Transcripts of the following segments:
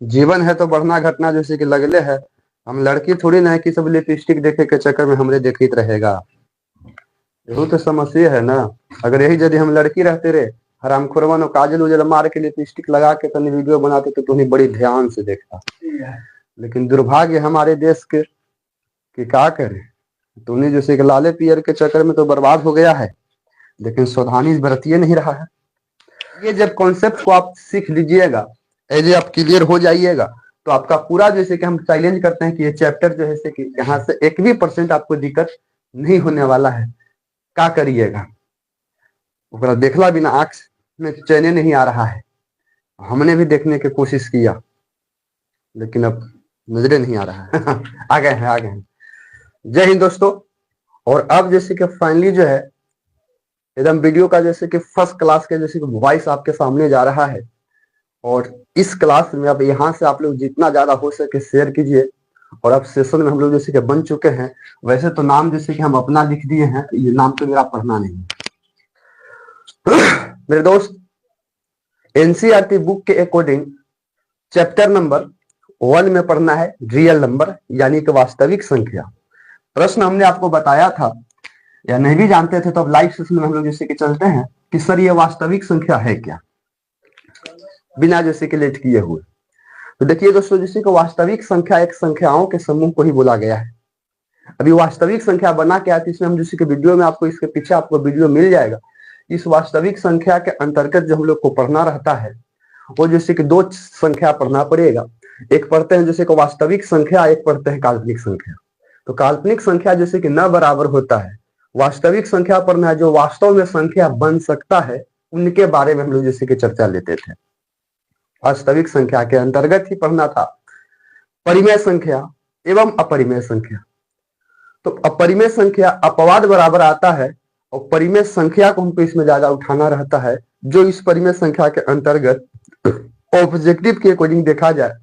जीवन है तो बढ़ना घटना जैसे कि लगले है। हम लड़की थोड़ी ना है कि सब लिपस्टिक देखे के चक्कर में हमरे देखित रहेगा। यही तो समस्या है ना। अगर यही यदि हम लड़की रहते रे हरामखोरवन और काजल उजल मार के लिपस्टिक लगा के तनी वीडियो बनाते तो तुम्हें बड़ी ध्यान से देखता। लेकिन दुर्भाग्य हमारे देश के कि क्या करे। तूने जैसे कि लाले पियर के चक्कर में तो बर्बाद हो गया है, लेकिन सावधानी बरतिए नहीं रहा है। ये जब कॉन्सेप्ट को आप सीख लीजिएगा, ऐसे आप क्लियर हो जाइएगा, तो आपका पूरा जैसे कि हम चैलेंज करते हैं कि ये चैप्टर जो है कि यहाँ से 1% आपको दिक्कत नहीं होने वाला है। क्या करिएगा, देखला बिना आंख में चैने नहीं आ रहा है। हमने भी देखने की कोशिश किया लेकिन अब नजरे नहीं आ रहा है। आ गए हैं, आ गए हैं। जय हिंद दोस्तों। और अब जैसे कि फाइनली जो है एकदम वीडियो का जैसे कि फर्स्ट क्लास के जैसे कि वॉइस आपके सामने जा रहा है। और इस क्लास में अब यहाँ से आप लोग जितना ज्यादा हो सके शेयर कीजिए। और अब सेशन में हम लोग जैसे कि बन चुके हैं। वैसे तो नाम जैसे कि हम अपना लिख दिए हैं, ये नाम तो मेरा पढ़ना नहीं। मेरे दोस्त, एनसीईआरटी बुक के अकॉर्डिंग चैप्टर नंबर 1 में पढ़ना है रियल नंबर यानी कि वास्तविक संख्या। प्रश्न हमने आपको बताया था या नहीं भी जानते थे तो अब लाइव सेशन में हम लोग जैसे कि चलते हैं कि सर ये वास्तविक संख्या है क्या, बिना जैसे कि लेट किए हुए। तो देखिए दोस्तों, जैसे कि वास्तविक संख्या एक संख्याओं के समूह को ही बोला गया है। अभी वास्तविक संख्या बना क्या है, इसमें हम जैसे कि वीडियो में आपको इसके पीछे आपको वीडियो मिल जाएगा। इस वास्तविक संख्या के अंतर्गत जो हम लोग को पढ़ना रहता है वो जैसे कि 2 संख्या पढ़ना पड़ेगा। एक पढ़ते हैं जैसे कि वास्तविक संख्या, एक पढ़ते हैं काल्पनिक संख्या। तो काल्पनिक संख्या जैसे कि न बराबर होता है, वास्तविक संख्या पढ़ना है जो वास्तव में संख्या बन सकता है, उनके बारे में हम लोग जैसे कि चर्चा लेते थे। वास्तविक संख्या के अंतर्गत ही पढ़ना था परिमेय संख्या एवं अपरिमेय संख्या। तो अपरिमेय संख्या अपवाद बराबर आता है और परिमेय संख्या को हमको इसमें ज्यादा उठाना रहता है, जो इस परिमेय संख्या के अंतर्गत ऑब्जेक्टिव के अकॉर्डिंग देखा जाए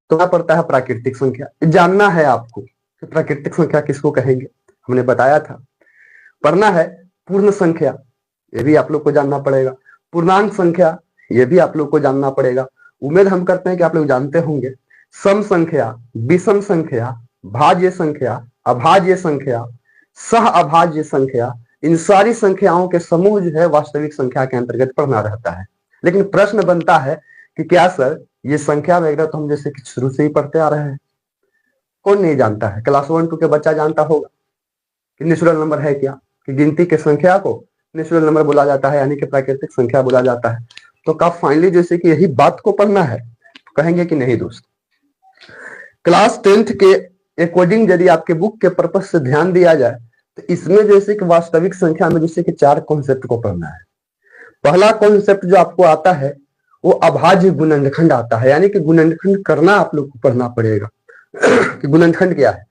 तो क्या पड़ता है प्राकृतिक संख्या। जानना है आपको कि प्राकृतिक संख्या किसको कहेंगे, हमने बताया था। पढ़ना है पूर्ण संख्या, ये भी आप लोग को जानना पड़ेगा। पूर्णांक संख्या, ये भी आप लोग को जानना पड़ेगा। उम्मीद हम करते हैं कि आप लोग जानते होंगे। सम संख्या, विषम संख्या, भाज्य संख्या, अभाज्य संख्या, सह अभाज्य संख्या, इन सारी संख्याओं के समूह जो है वास्तविक संख्या के अंतर्गत पढ़ना रहता है। लेकिन प्रश्न बनता है कि क्या सर ये संख्या वगैरह तो हम जैसे कि शुरू से ही पढ़ते आ रहे हैं, कौन नहीं जानता है। क्लास 1-2 के बच्चा जानता होगा कि नेचुरल नंबर है क्या, कि गिनती के संख्या को नेचुरल नंबर बोला जाता है यानी कि प्राकृतिक संख्या बोला जाता है। तो कब फाइनली जैसे कि यही बात को पढ़ना है, कहेंगे कि नहीं दोस्त। क्लास 10th के अकॉर्डिंग यदि आपके बुक के पर्पज से ध्यान दिया जाए तो इसमें जैसे कि वास्तविक संख्या में जैसे कि 4 कॉन्सेप्ट को पढ़ना है। पहला कॉन्सेप्ट जो आपको आता है वो अभाज्य गुणनखंड आता है, यानी कि गुणनखंड करना आप लोग को पढ़ना पड़ेगा कि गुणनखंड क्या है।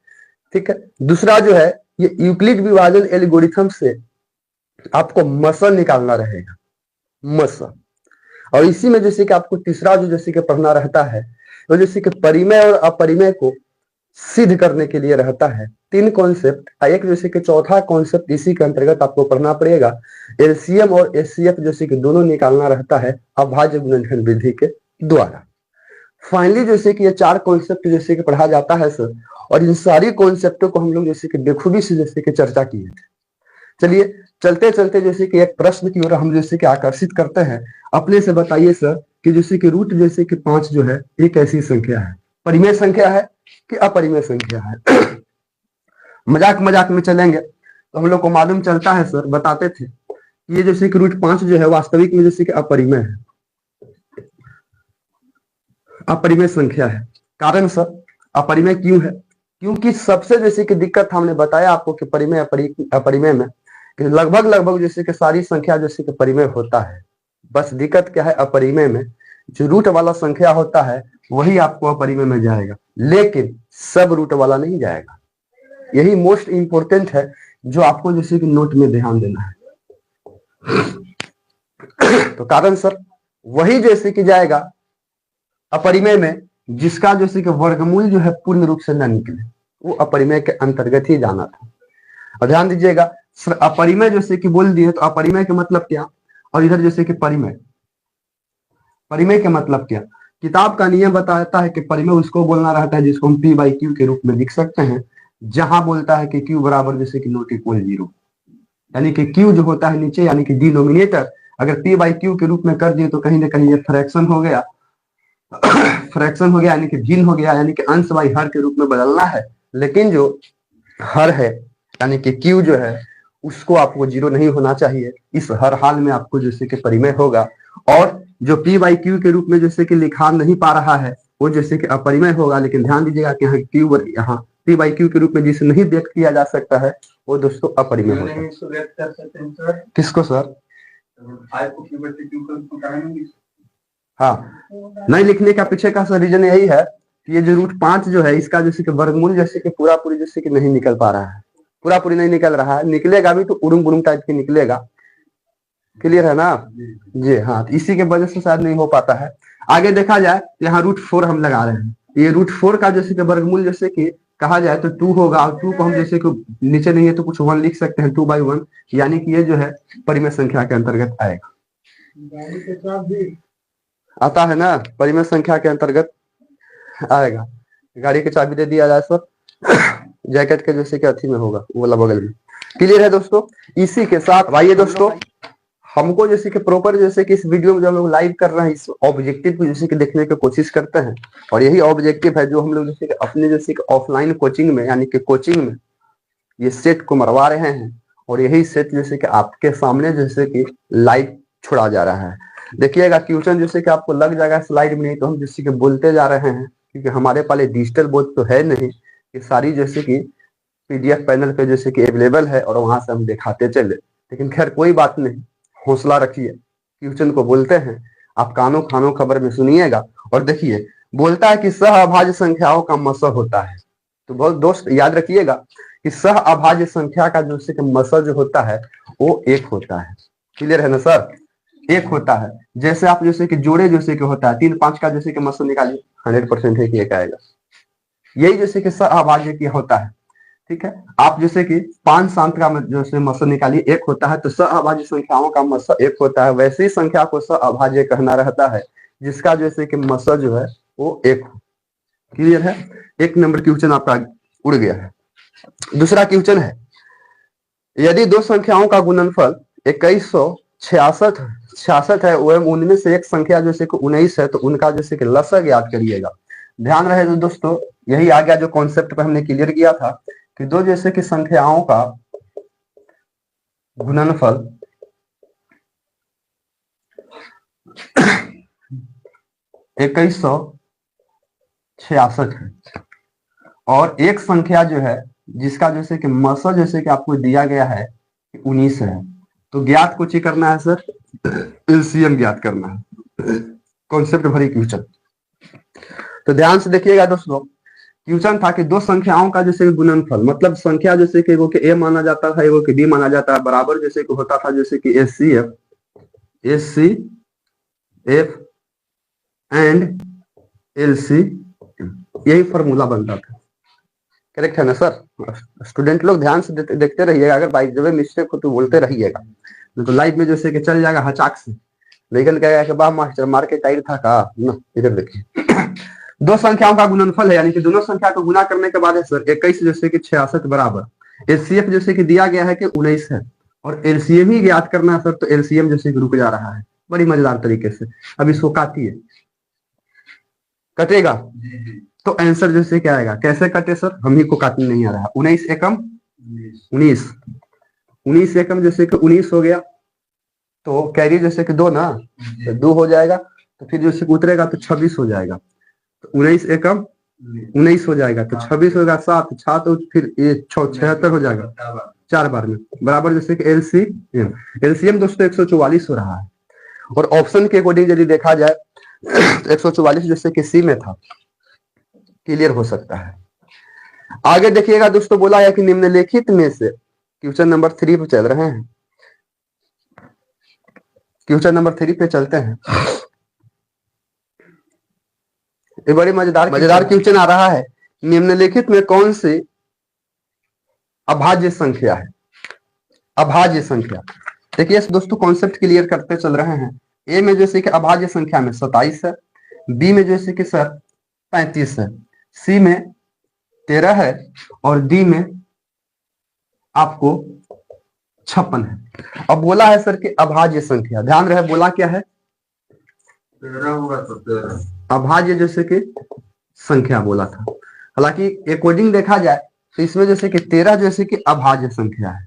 ठीक है। दूसरा जो है ये यूक्लिड विभाजन एल्गोरिथम से आपको मसल निकालना रहेगा, मसल। और इसी में जैसे कि आपको तीसरा जो जैसे कि पढ़ना रहता है तो जैसे कि परिमेय और अपरिमेय को सिद्ध करने के लिए रहता है 3 कॉन्सेप्ट। एक जैसे कि चौथा कॉन्सेप्ट इसी के अंतर्गत आपको पढ़ना पड़ेगा, एलसीएम और एचसीएफ जैसे कि दोनों निकालना रहता है अभाज्य गुणनखंड विधि के द्वारा। फाइनली जैसे कि ये 4 कॉन्सेप्ट जैसे कि पढ़ा जाता है सर, और इन सारी कॉन्सेप्टों को हम लोग जैसे कि बेखूबी से जैसे कि चर्चा किए थे। चलिए चलते चलते जैसे कि एक प्रश्न की ओर हम जैसे कि आकर्षित करते हैं। अपने से बताइए सर कि जैसे कि रूट जैसे कि 5 जो है ये कैसी संख्या है, परिमेय संख्या है कि अपरिमेय संख्या है। मजाक मजाक में चलेंगे तो हम लोग को मालूम चलता है सर, बताते थे ये जैसे कि रूट 5 जो है वास्तविक में जैसे कि अपरिमेय है, अपरिमेय संख्या है। कारण सर अपरिमेय क्यों है, क्योंकि सबसे जैसे कि दिक्कत हमने बताया आपको कि परिमेय अपरिमेय में कि लगभग जैसे कि सारी संख्या जैसे कि परिमेय होता है। बस दिक्कत क्या है अपरिमेय में, जो रूट वाला संख्या होता है वही आपको अपरिमेय में जाएगा, लेकिन सब रूट वाला नहीं जाएगा। यही मोस्ट इंपोर्टेंट है जो आपको जैसे कि नोट में ध्यान देना है। तो कारण सर वही जैसे कि जाएगा अपरिमेय में जिसका जैसे कि वर्गमूल जो है पूर्ण रूप से न निकले, वो अपरिमेय के अंतर्गत ही जाना था। और ध्यान दीजिएगा सर, अपरिमेय जैसे कि बोल दिए तो अपरिमेय का मतलब क्या, और इधर जैसे कि परिमेय, परिमेय का मतलब क्या किताब का नियम बताता है कि परिमेय उसको बोलना रहता है जिसको हम पी बाई क्यू के रूप में लिख सकते हैं, जहां बोलता है कि क्यू बराबर जैसे कि नॉट इक्वल 0, यानी कि क्यू जो होता है नीचे यानी कि डिनोमिनेटर अगर पी बाई क्यू के रूप में कर दिए तो कहीं ना कहीं ये फ्रैक्शन हो गया फ्रैक्शन हो गया यानी कि भिन्न हो गया, यानी कि अंश बाई हर के रूप में बदलना है। लेकिन जो हर है यानी कि क्यू जो है उसको आपको 0 नहीं होना चाहिए, इस हर हाल में आपको जैसे कि परिमेय होगा। और जो पी बाई क्यू के रूप में जैसे कि लिखा नहीं पा रहा है वो जैसे कि अपरिमेय होगा। लेकिन ध्यान दीजिएगा कि यहाँ क्यू यहाँ पी बाई क्यू के रूप में जिसे नहीं व्यक्त किया जा सकता है वो दोस्तों अपरिमेय होता है। किसको सर? हाँ, नहीं लिखने का पीछे का सर रीजन यही है कि ये जो √5 जो है इसका जैसे कि वर्गमूल जैसे कि पूरा पूरी जैसे कि नहीं निकल पा रहा है, पूरा पूरी नहीं निकल रहा है, निकलेगा भी तो उड़ुम बुड़ुम टाइप के निकलेगा। क्लियर है ना जी? हाँ, तो इसी के वजह से शायद नहीं हो पाता है। आगे देखा जाए यहाँ √4 हम लगा रहे हैं, ये √4 का जैसे कि वर्गमूल जैसे कि कहा जाए तो 2 होगा और 2 को हम जैसे कि नीचे नहीं है तो कुछ 1 लिख सकते हैं, 2/1, यानी कि ये जो है परिमेय संख्या के अंतर्गत आएगा। आता है ना, परिमेय संख्या के अंतर्गत आएगा। गाड़ी की चाबी दे दिया जाए सर, जैकेट के जैसे कि अथी में होगा वो वाला बगल में। क्लियर है दोस्तों? इसी के साथ आइए दोस्तों, हमको जैसे कि प्रॉपर जैसे कि इस वीडियो में जो हम लोग लाइव कर रहे हैं इस ऑब्जेक्टिव को जैसे कि देखने की कोशिश करते हैं, और यही ऑब्जेक्टिव है जो हम लोग जैसे कि अपने जैसे कि ऑफलाइन कोचिंग में यानी कि कोचिंग में ये सेट को मरवा रहे हैं, और यही सेट जैसे कि आपके सामने जैसे कि लाइव छोड़ा जा रहा है। देखिएगा क्वेश्चन जैसे कि आपको लग जाएगा स्लाइड में, नहीं तो हम जैसे कि बोलते जा रहे हैं क्योंकि हमारे पास डिजिटल बोर्ड तो है नहीं कि सारी जैसे कि PDF पैनल पे जैसे कि अवेलेबल है और वहां से हम दिखाते चले। लेकिन खैर कोई बात नहीं, हौसला रखिए, क्वेश्चन को बोलते हैं, आप कानों खानों खबर में सुनिएगा। और देखिए बोलता है कि सह अभाज्य संख्याओं का मसह होता है, तो बहुत दोस्त याद रखिएगा कि सह अभाज्य संख्या का जो कि मसह जो होता है वो 1 होता है। क्लियर है ना सर? 1 होता है। जैसे आप जैसे कि जोड़े जैसे कि होता है 3 5 का जैसे कि मसह निकालिए, 100% है कि 1 आएगा। यही जैसे कि सह अभाज्य की होता है, ठीक है। आप जैसे कि 5 7 का जैसे मसह निकालिए 1 होता है, तो सह अभाज्य संख्याओं का मसह 1 होता है। वैसे ही संख्या को सह अभाज्य कहना रहता है जिसका जैसे कि मसह जो है वो 1 हो। क्लियर है? 1 नंबर क्वेश्चन आपका उड़ गया है। दूसरा क्वेश्चन है, यदि दो संख्याओं का गुणनफल 2166 है वह उनमें से एक संख्या जैसे कि 19 है तो उनका जैसे कि लसग याद करिएगा। ध्यान रहे तो दोस्तों, यही आ गया जो कॉन्सेप्ट पे हमने क्लियर किया था कि दो जैसे कि संख्याओं का गुणनफल 2166 है और एक संख्या जो है जिसका जैसे कि मसह जैसे कि आपको दिया गया है 19 है, तो ज्ञात कुछ ही करना है सर, एलसीएम ज्ञात करना है। कॉन्सेप्ट भरी क्वेश्चन, तो ध्यान से देखिएगा दोस्तों। क्वेश्चन था कि दो संख्याओं का जैसे गुणनफल, मतलब संख्या जैसे कि एगो के ए माना जाता था एगो के बी माना जाता है, बराबर जैसे कि होता था जैसे कि एचसीएफ एंड एलसीएम, यही फॉर्मूला बनता था। करेक्ट है ना सर? स्टूडेंट लोग ध्यान से देखते रहिएगा, अगर बाई द वे मिस्टेक हो तो बोलते रहिएगा, नहीं तो लाइव में जैसे कि चल जाएगा हचाक से, लेकिन कहेगा कि वाह मास्टर मार के टाइट था का ना। इधर देखिए दो संख्याओं का गुणनफल है, यानी कि दोनों संख्या को गुना करने के बाद है सर 21 जैसे कि 66 बराबर एचसीएफ जैसे कि दिया गया है कि 19 है और एलसीएम ही ज्ञात करना है सर, तो एलसीएम जैसे कि रुक जा रहा है बड़ी मजेदार तरीके से। अब इसको काटिए, कटेगा तो आंसर जैसे क्या आएगा, कैसे कटे सर, हम ही को काटने नहीं आ रहा है। 19 एकम 19, 19 एकम जैसे कि 19 हो गया, तो कैरी जैसे कि 2 ना, तो 2 हो जाएगा, तो फिर जैसे उतरेगा तो 26 हो जाएगा, तो 19 एकम 19 हो जाएगा, तो 26 होगा 7 6, तो फिर ये 76 हो जाएगा 4 बार में, बराबर जैसे कि एलसीएम दोस्तों 144 हो रहा है। और ऑप्शन के अकॉर्डिंग यदि देखा जाए तो 144 जैसे कि सी में था, क्लियर हो सकता है। आगे देखिएगा दोस्तों, बोला है कि निम्नलिखित में से, क्वेश्चन नंबर 3 पे चल रहे हैं, क्वेश्चन नंबर 3 पे चलते हैं। ये बड़ी मजेदार क्वेश्चन आ रहा है, निम्नलिखित में कौन सी अभाज्य संख्या है? अभाज्य संख्या, देखिए दोस्तों कॉन्सेप्ट क्लियर करते चल रहे हैं। ए में जैसे कि अभाज्य संख्या में 27 है, बी में जैसे कि सर 35 है, सी में 13 है और डी में आपको 56 है। अब बोला है सर कि अभाज्य संख्या, ध्यान रहे बोला क्या है, 13 होगा तो 13 अभाज्य जैसे कि संख्या बोला था। हालांकि अकॉर्डिंग देखा जाए तो इसमें जैसे कि 13 जैसे कि अभाज्य संख्या है,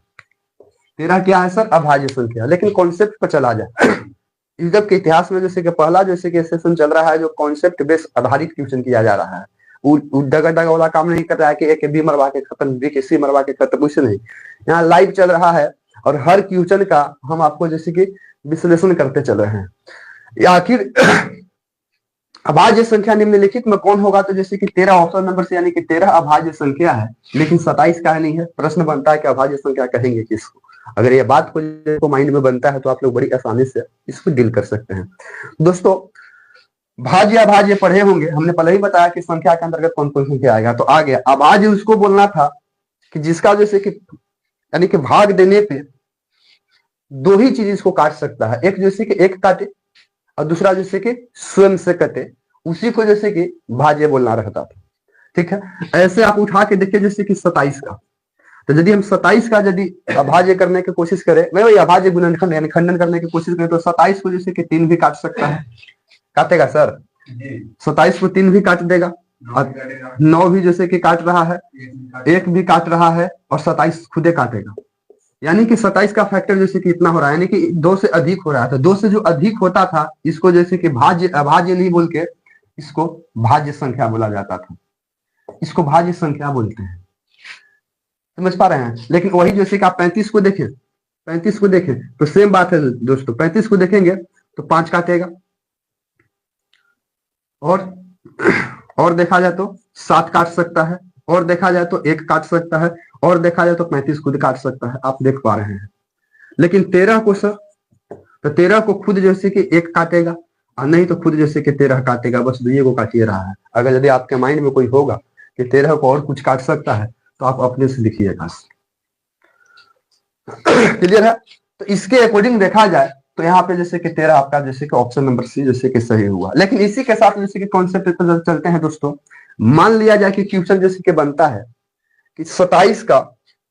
13 क्या है सर, अभाज्य संख्या। लेकिन कॉन्सेप्ट पर चला जाए, जब के इतिहास में जैसे कि पहला जैसे कि सेशन चल रहा है जो कॉन्सेप्ट बेस आधारित क्वेश्चन किया जा रहा है, वो डगा डगा वाला काम नहीं कर रहा है कि एक बी मरवा के खत्म, बी के सी मरवा के खत्म, कुछ नहीं। यहाँ लाइव चल रहा है और हर क्वेश्चन का हम आपको जैसे कि विश्लेषण करते चल रहे हैं। आखिर अभाज्य संख्या निम्नलिखित में कौन होगा, तो जैसे कि 13 ऑप्शन नंबर से, यानी कि 13 अभाज्य संख्या है, लेकिन 27 का नहीं है। प्रश्न बनता है कि अभाज्य संख्या कहेंगे किसको। अगर ये बात को माइंड में बनता है तो आप लोग बड़ी आसानी से इसको डील कर सकते हैं। दोस्तों भाज्य अभाज्य पढ़े होंगे, हमने पहले ही बताया कि संख्या के अंतर्गत कौन कौन संख्या आएगा। तो आ गया अभाज्य, उसको बोलना था कि जिसका जैसे कि यानी कि भाग देने पे दो ही चीज इसको काट सकता है, एक जैसे कि एक काटे और दूसरा जैसे कि स्वयं से कटे, उसी को जैसे कि भाज्य बोलना रहता था। ठीक है, ऐसे आप उठा के देखिए जैसे कि 27 का, तो यदि हम 27 का यदि अभाज्य करने की कोशिश करें, वही अभाज्य गुणनखंड यानी खंडन करने की कोशिश करें, तो 27 को जैसे कि 3 भी काट सकता है, काटेगा सर 27 को 3 भी काट देगा, और 9 भी जैसे कि काट रहा है, 1 भी काट रहा है और 27 खुदे काटेगा। यानी कि 27 का फैक्टर जैसे कि इतना हो रहा है, यानी कि 2 से अधिक हो रहा था। 2 से जो अधिक होता था इसको जैसे कि भाज्य अभाज्य नहीं बोल के इसको भाज्य संख्या बोला जाता था, इसको भाज्य संख्या बोलते हैं। समझ पा रहे हैं। लेकिन वही जैसे कि आप 35 को देखें, 35 को देखें तो सेम बात है दोस्तों, 35 को देखेंगे तो 5 काटेगा, और देखा जाए तो 7 काट सकता है, और देखा जाए तो 1 काट सकता है, और देखा जाए तो 35 खुद काट सकता है, आप देख पा रहे हैं। लेकिन 13 को सर, तो 13 को खुद जैसे कि 1 काटेगा और नहीं तो खुद जैसे कि 13 काटेगा, बस दुइये को काटिए रहा है। अगर यदि आपके माइंड में कोई होगा कि 13 को और कुछ काट सकता है तो आप अपने से लिखिएगा। क्लियर है। तो इसके अकॉर्डिंग देखा जाए तो यहाँ पे जैसे कि 13 आपका जैसे कि ऑप्शन नंबर सी जैसे कि सही हुआ। लेकिन इसी के साथ जैसे कि कॉन्सेप्ट पर चलते हैं दोस्तों। मान लिया जाए कि क्वेश्चन जैसे कि बनता है कि 27 का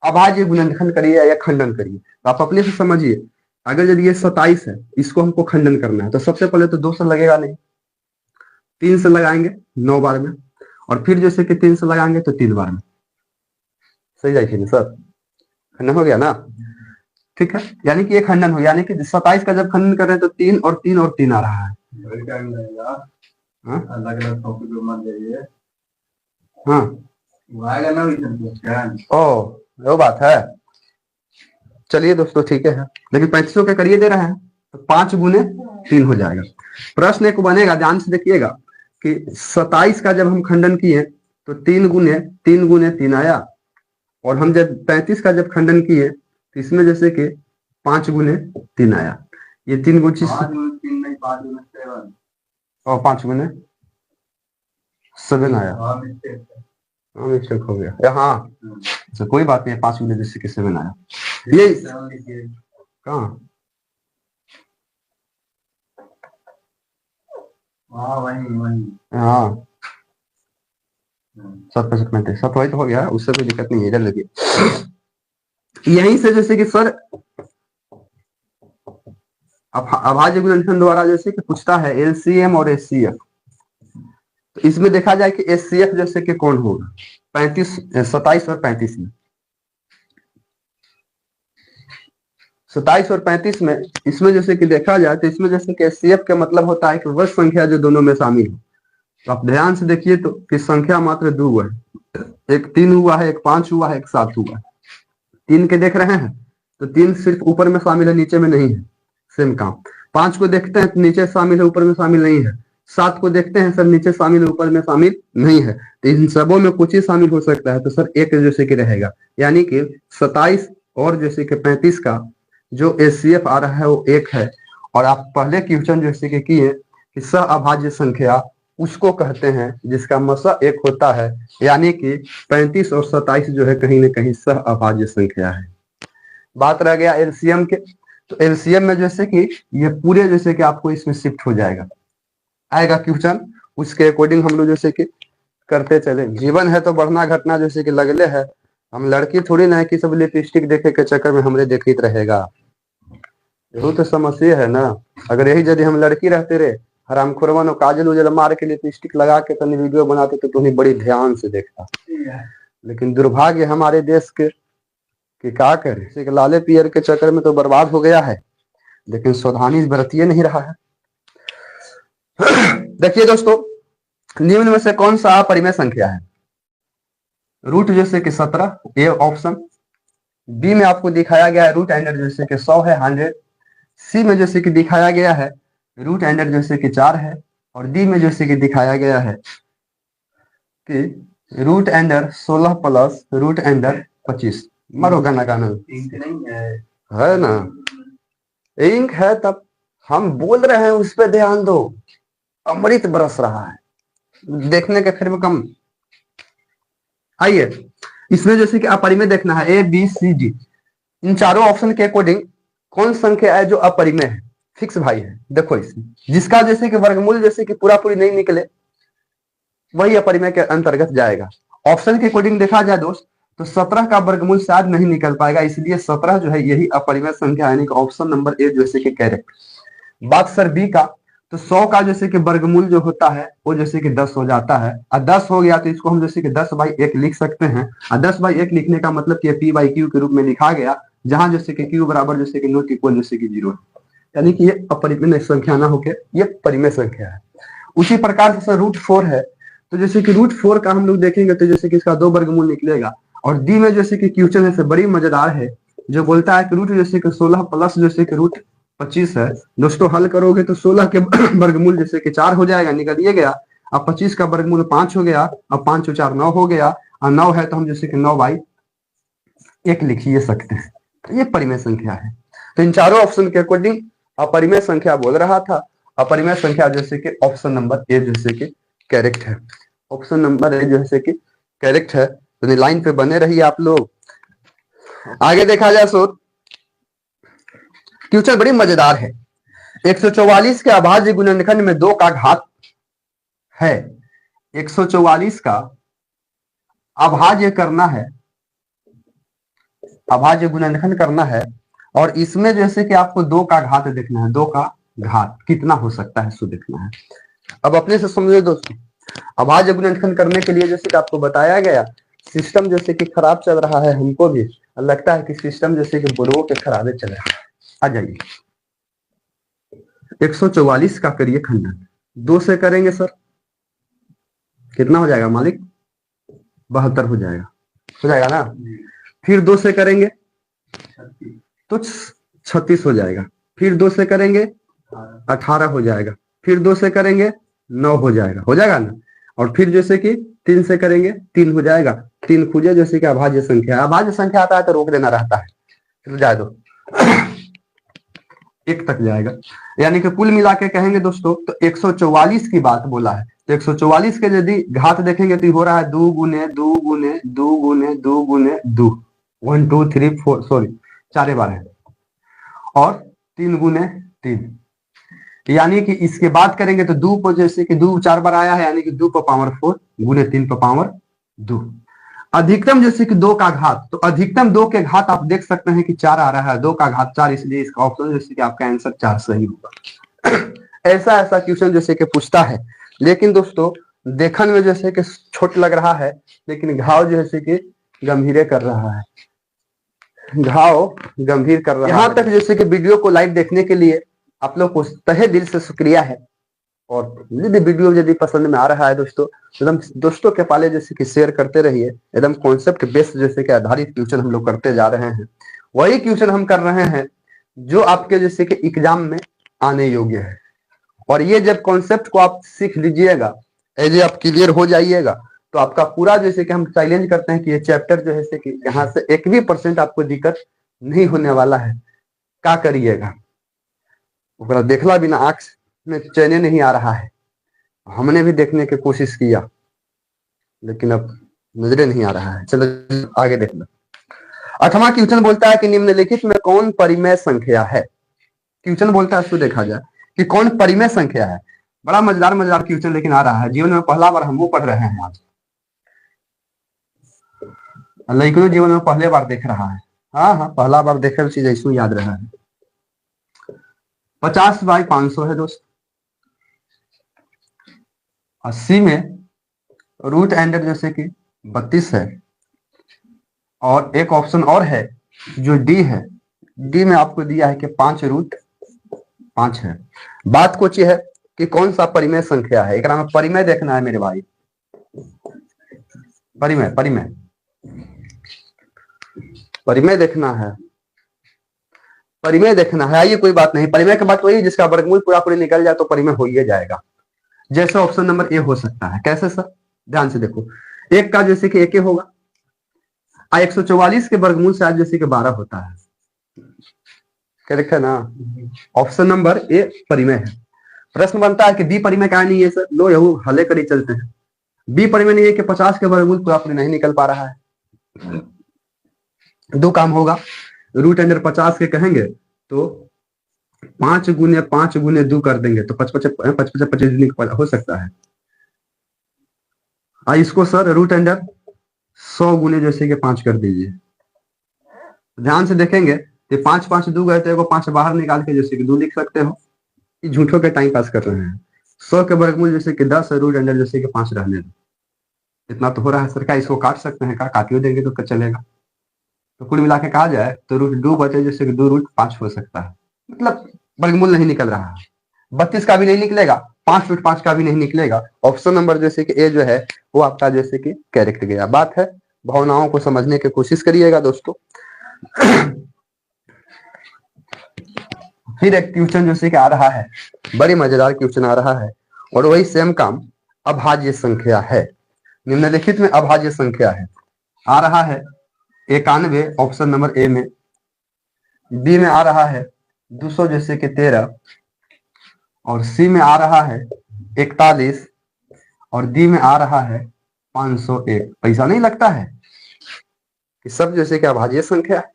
अभाज्य गुणनखंड करिए या खंडन करिए, तो आप अपने से समझिए। अगर यदि ये 27 है, इसको हमको खंडन करना है, तो सबसे पहले तो 2 से लगेगा नहीं, 3 से लगाएंगे 9 बार में, और फिर जैसे कि 3 से लगाएंगे तो 3 बार में। सही जाएगी ना सर, खंडन हो गया ना। ठीक है, यानी कि ये खंडन हो, यानी कि 27 का जब खंडन कर रहे हैं तो 3 और 3 और 3 आ रहा है। अलग अलग टॉपिक मान लीजिए। हाँ ओ वो बात है। चलिए दोस्तों ठीक है, लेकिन 3500 के करिए दे रहे हैं तो 5 गुने 3 हो जाएगा। प्रश्न एक बनेगा, ध्यान से देखिएगा कि 27 का जब हम खंडन किए तो 3 गुने 3 आया, और हम जब 35 का जब खंडन किए तो इसमें जैसे कि 5 गुने 3 आया। ये 3 गुण चीज और 5 गुने 7 आया। मिस्टेक हो गया हाँ, अच्छा कोई बात नहीं, 5 गुने जैसे कि 7 आया। ये कहाँ हाँ 7 5 35 7 वही तो हो गया, उससे कोई दिक्कत नहीं है। इधर देखिए यहीं से जैसे कि सर अभाज्य गुणनखंड द्वारा जैसे कि पूछता है एलसीएम और एचसीएफ, तो इसमें देखा जाए कि एचसीएफ जैसे कि कौन होगा 27 और 35 में। 27 और 35 में इसमें जैसे कि देखा जाए तो इसमें जैसे कि एचसीएफ का मतलब होता है कि वह संख्या जो दोनों में शामिल हो। तो आप ध्यान से देखिए तो कि संख्या मात्र 2 है, एक 3 हुआ है, एक 5 हुआ है, एक 7 हुआ है। 3 के देख रहे हैं तो 3 सिर्फ ऊपर में शामिल है, नीचे में नहीं है, सेम काम। 5 को देखते हैं तो नीचे शामिल है, ऊपर में शामिल नहीं है। 7 को देखते हैं सर, नीचे शामिल है, ऊपर में शामिल नहीं है। तो इन सबों में कुछ ही शामिल हो सकता है, तो सर एक जैसे कि रहेगा। यानी कि 27 और जैसे कि 35 का जो एचसीएफ आ रहा है वो 1 है। और आप पहले क्वेश्चन जैसे कि किए कि सह अभाज्य संख्या उसको कहते हैं जिसका मसा 1 होता है, यानी कि 35 और 27 जो है कहीं ना कहीं सह अभाज्य संख्या है। बात रह गया एलसीएम के, तो एलसीएम में जैसे कि ये पूरे जैसे कि आपको इसमें शिफ्ट हो जाएगा, आएगा क्वेश्चन उसके अकॉर्डिंग हम लोग जैसे कि करते चले। जीवन है तो बढ़ना घटना जैसे कि लगले है। हम लड़की थोड़ी ना है कि सब लिपस्टिक देखे के चक्कर में हमरे देखित रहेगा। यही तो समस्या है ना। अगर यही यदि हम लड़की रहते रहे हरामखोरवन और काजल उजल मार के लिपस्टिक लगा के तनी वीडियो बनाते तो तुम्हें बड़ी ध्यान से देखता। लेकिन दुर्भाग्य हमारे देश के कि क्या करे, लाले पियर के चक्कर में तो बर्बाद हो गया है, लेकिन सावधानी बरतिए नहीं रहा है। देखिए दोस्तों, निम्न में से कौन सा अपरिमेय संख्या है? रूट जैसे कि 17, ए ऑप्शन। बी में आपको दिखाया गया है रूट एंडर जैसे कि 100 है, 100। सी में जैसे कि दिखाया गया है रूट एंडर जैसे कि 4 है। और डी में जैसे कि दिखाया गया है कि root under 16 plus root under 25। मारो गाना गाना है ना, इंक है तब हम बोल रहे हैं, उस पर ध्यान दो। अमृत बरस रहा है, देखने के फिर में कम। आइए, इसमें जैसे कि अपरिमेय देखना है, ए बी सी डी। इन चारों ऑप्शन के अकॉर्डिंग कौन संख्या है जो अपरिमेय है? फिक्स भाई है। देखो इसमें जिसका जैसे कि वर्गमूल जैसे कि पूरा पूरी नहीं निकले वही अपरिमेय के अंतर्गत जाएगा। ऑप्शन के अकॉर्डिंग देखा जाए दोस्त तो 17 का वर्गमूल शायद नहीं निकल पाएगा, इसलिए 17 जो है यही अपरिमेय संख्या, यानी कि ऑप्शन नंबर ए जैसे कि करेक्ट। बात सर बी का, तो 100 का जैसे कि वर्गमूल जो होता है वो जैसे कि 10 हो जाता है, और 10 हो गया तो इसको हम जैसे कि 10/1 लिख सकते हैं। और 10/1 लिखने का मतलब कि P/Q के रूप में लिखा गया, जहां जैसे कि Q बराबर जैसे कि नॉट इक्वल जैसे कि 0, यानी कि ये अपरिमेय संख्या ना होके ये परिमेय संख्या है। उसी प्रकार से रूट 4 है, तो जैसे कि रूट 4 का हम लोग देखेंगे तो जैसे कि इसका 2 वर्गमूल निकलेगा। और डी में जैसे कि क्वेश्चन है बड़ी मजेदार है, जो बोलता है कि रूट जैसे कि 16 प्लस जैसे कि रूट 25 है। दोस्तों हल करोगे तो 16 के वर्गमूल जैसे कि 4 हो जाएगा, निकलिए गया। अब 25 का वर्गमूल 5 हो गया, अब 5 और 4 9 हो गया, और 9 है तो हम जैसे कि 9/1 लिखिए सकते हैं। तो ये परिमेय संख्या है। तो इन चारों ऑप्शन के अकॉर्डिंग अपरिमेय संख्या बोल रहा था। अपरिमेय संख्या जैसे कि ऑप्शन नंबर ए जैसे कि करेक्ट है। ऑप्शन नंबर ए जैसे कि करेक्ट है। तो लाइन पे बने रहिए आप लोग। आगे देखा जाए सो क्वेश्चन बड़ी मजेदार है। 144 के अभाज्य गुणनखंड में 2 का घात है। 144 का अभाज्य करना है, अभाज्य गुणनखंड करना है, और इसमें जैसे कि आपको 2 का घात देखना है। 2 का घात कितना हो सकता है सो देखना है। अब अपने से समझो दोस्तों, अभाज्य गुणनखंड करने के लिए जैसे कि आपको बताया गया, सिस्टम जैसे कि खराब चल रहा है, हमको भी लगता है कि सिस्टम जैसे कि बुढ़ों के खराबे चल रहा है। आ जाइए, 144 का करिए खंडन। 2 से करेंगे सर कितना हो जाएगा मालिक? 72 हो जाएगा ना। फिर 2 से करेंगे तो 36 हो जाएगा। फिर 2 से करेंगे 18 हो जाएगा। फिर 2 से करेंगे 9 हो जाएगा ना। और फिर जैसे कि 3 से करेंगे 3 हो जाएगा। 3 खुजे जैसे कि अभाज्य संख्या, अभाज्य संख्या आता है तो रोक देना रहता है, चलो जाए दो 1 तक जाएगा। यानी कि कुल मिला के कहेंगे दोस्तों तो 144 की बात बोला है, तो 144 के यदि घात देखेंगे तो हो रहा है 2 गुने 2 गुने 2 गुने 2 गुने 2, 1 2 3 4 सॉरी 4 बार है, और 3 गुने 3, यानी कि इसके बात करेंगे तो 2 को जैसे कि 2 4 बार आया है, यानी कि 2 पर पावर 4 गुने 3 पर पावर 2। अधिकतम जैसे कि 2 का घात, तो अधिकतम 2 के घात आप देख सकते हैं कि 4 आ रहा है, 2 का घात 4, इसलिए इसका ऑप्शन जैसे कि आपका आंसर 4 सही होगा। ऐसा क्वेश्चन जैसे कि पूछता है, लेकिन दोस्तों देखने में जैसे कि छोट लग रहा है, लेकिन घाव जैसे कि गंभीर कर रहा है, घाव गंभीर कर रहा है। यहाँ तक जैसे कि वीडियो को लाइव देखने के लिए आप लोग को तहे दिल से शुक्रिया है। और यदि वीडियो यदि पसंद में आ रहा है दोस्तों, एकदम दोस्तों के पाले जैसे कि शेयर करते रहिए। एकदम कॉन्सेप्ट बेस्ड जैसे कि आधारित क्वेश्चन हम लोग करते जा रहे हैं, वही क्वेश्चन हम कर रहे हैं जो आपके जैसे कि एग्जाम में आने योग्य है। और ये जब कॉन्सेप्ट को आप सीख लीजिएगा, यदि आप क्लियर हो जाइएगा, तो आपका पूरा जैसे कि हम चैलेंज करते हैं कि ये चैप्टर जो है कि यहाँ से 1% आपको दिक्कत नहीं होने वाला है। क्या करिएगा, देखला बिना आंख में चैन नहीं आ रहा है। हमने भी देखने की कोशिश किया, लेकिन अब नजरे नहीं आ रहा है। चलो आगे देख लो। 8वां क्वेश्चन बोलता है कि निम्नलिखित में कौन परिमेय संख्या है? क्वेश्चन बोलता है इसको देखा जाए कि कौन परिमेय संख्या है। बड़ा मजेदार मजेदार क्वेश्चन लेकिन आ रहा है, जीवन में पहला बार हम वो पढ़ रहे हैं आज, लेकिन जीवन में पहले बार देख रहा है। हाँ हाँ, पहला बार देखे चीज ऐसा याद रहा है। 50/500 है दोस्त। 80 में रूट एंडर जैसे कि 32 है, और एक ऑप्शन और है जो डी है। डी में आपको दिया है कि 5√5 है। बात कुछ है कि कौन सा परिमेय संख्या है, एक में परिमेय देखना है मेरे भाई। परिमेय परिमेय परिमेय देखना है, परिमेय देखना है। आइए कोई बात नहीं, परिमेय की बात वही जिसका वर्गमूल पूरा पूरी निकल जाए तो परिमेय हो ही जाएगा। जैसे ऑप्शन नंबर ए हो सकता है। कैसे सर? ध्यान से देखो, एक का जैसे कि एक होगा, 144 के वर्गमूल से आज जैसे कि 12 होता है। क्या देखा ना, ऑप्शन नंबर ए परिमेय है। प्रश्न बनता है कि बी परिमेय क्या नहीं है सर? लो यहू हले कर ही चलते हैं। बी परिमेय नहीं है कि 50 के वर्गमूल पूरा पूरी नहीं निकल पा रहा है। दो काम होगा, रूट अंडर 50 के कहेंगे तो 5 गुने 5 गुने 2 कर देंगे तो 25 हो सकता है। इसको सर रूट अंडर 100 गुने जैसे कि 5 कर दीजिए। ध्यान से देखेंगे कि 5 5 2 गए तो 5 बाहर निकाल के जैसे कि 2 लिख सकते हो। झूठों के टाइम पास कर रहे हैं। 100 के वर्गमूल जैसे कि 10 है, रूट अंडर जैसे कि 5 रहने दो। इतना तो हो रहा है सर। क्या इसको काट सकते हैं? क्या काटियो देंगे तो चलेगा। तो कुल मिला के कहा जाए तो रूट 2 बचे जैसे कि 2√5 हो सकता है। मतलब वर्गमूल नहीं निकल रहा है। 32 का भी नहीं निकलेगा, 5√5 का भी नहीं निकलेगा। ऑप्शन नंबर जैसे कि ए जो है वो आपका जैसे कि करेक्ट गया। बात है, भावनाओं को समझने की कोशिश करिएगा दोस्तों। फिर एक क्वेश्चन जैसे कि आ रहा है, बड़ी मजेदार क्वेश्चन आ रहा है, और वही सेम काम अभाज्य संख्या है। निम्नलिखित में अभाज्य संख्या है। आ रहा है 91 ऑप्शन नंबर ए में, बी में आ रहा है 200 जैसे कि 13, और सी में आ रहा है 41, और डी में आ रहा है 501। पैसा नहीं लगता है कि सब जैसे कि अभाज्य संख्या है?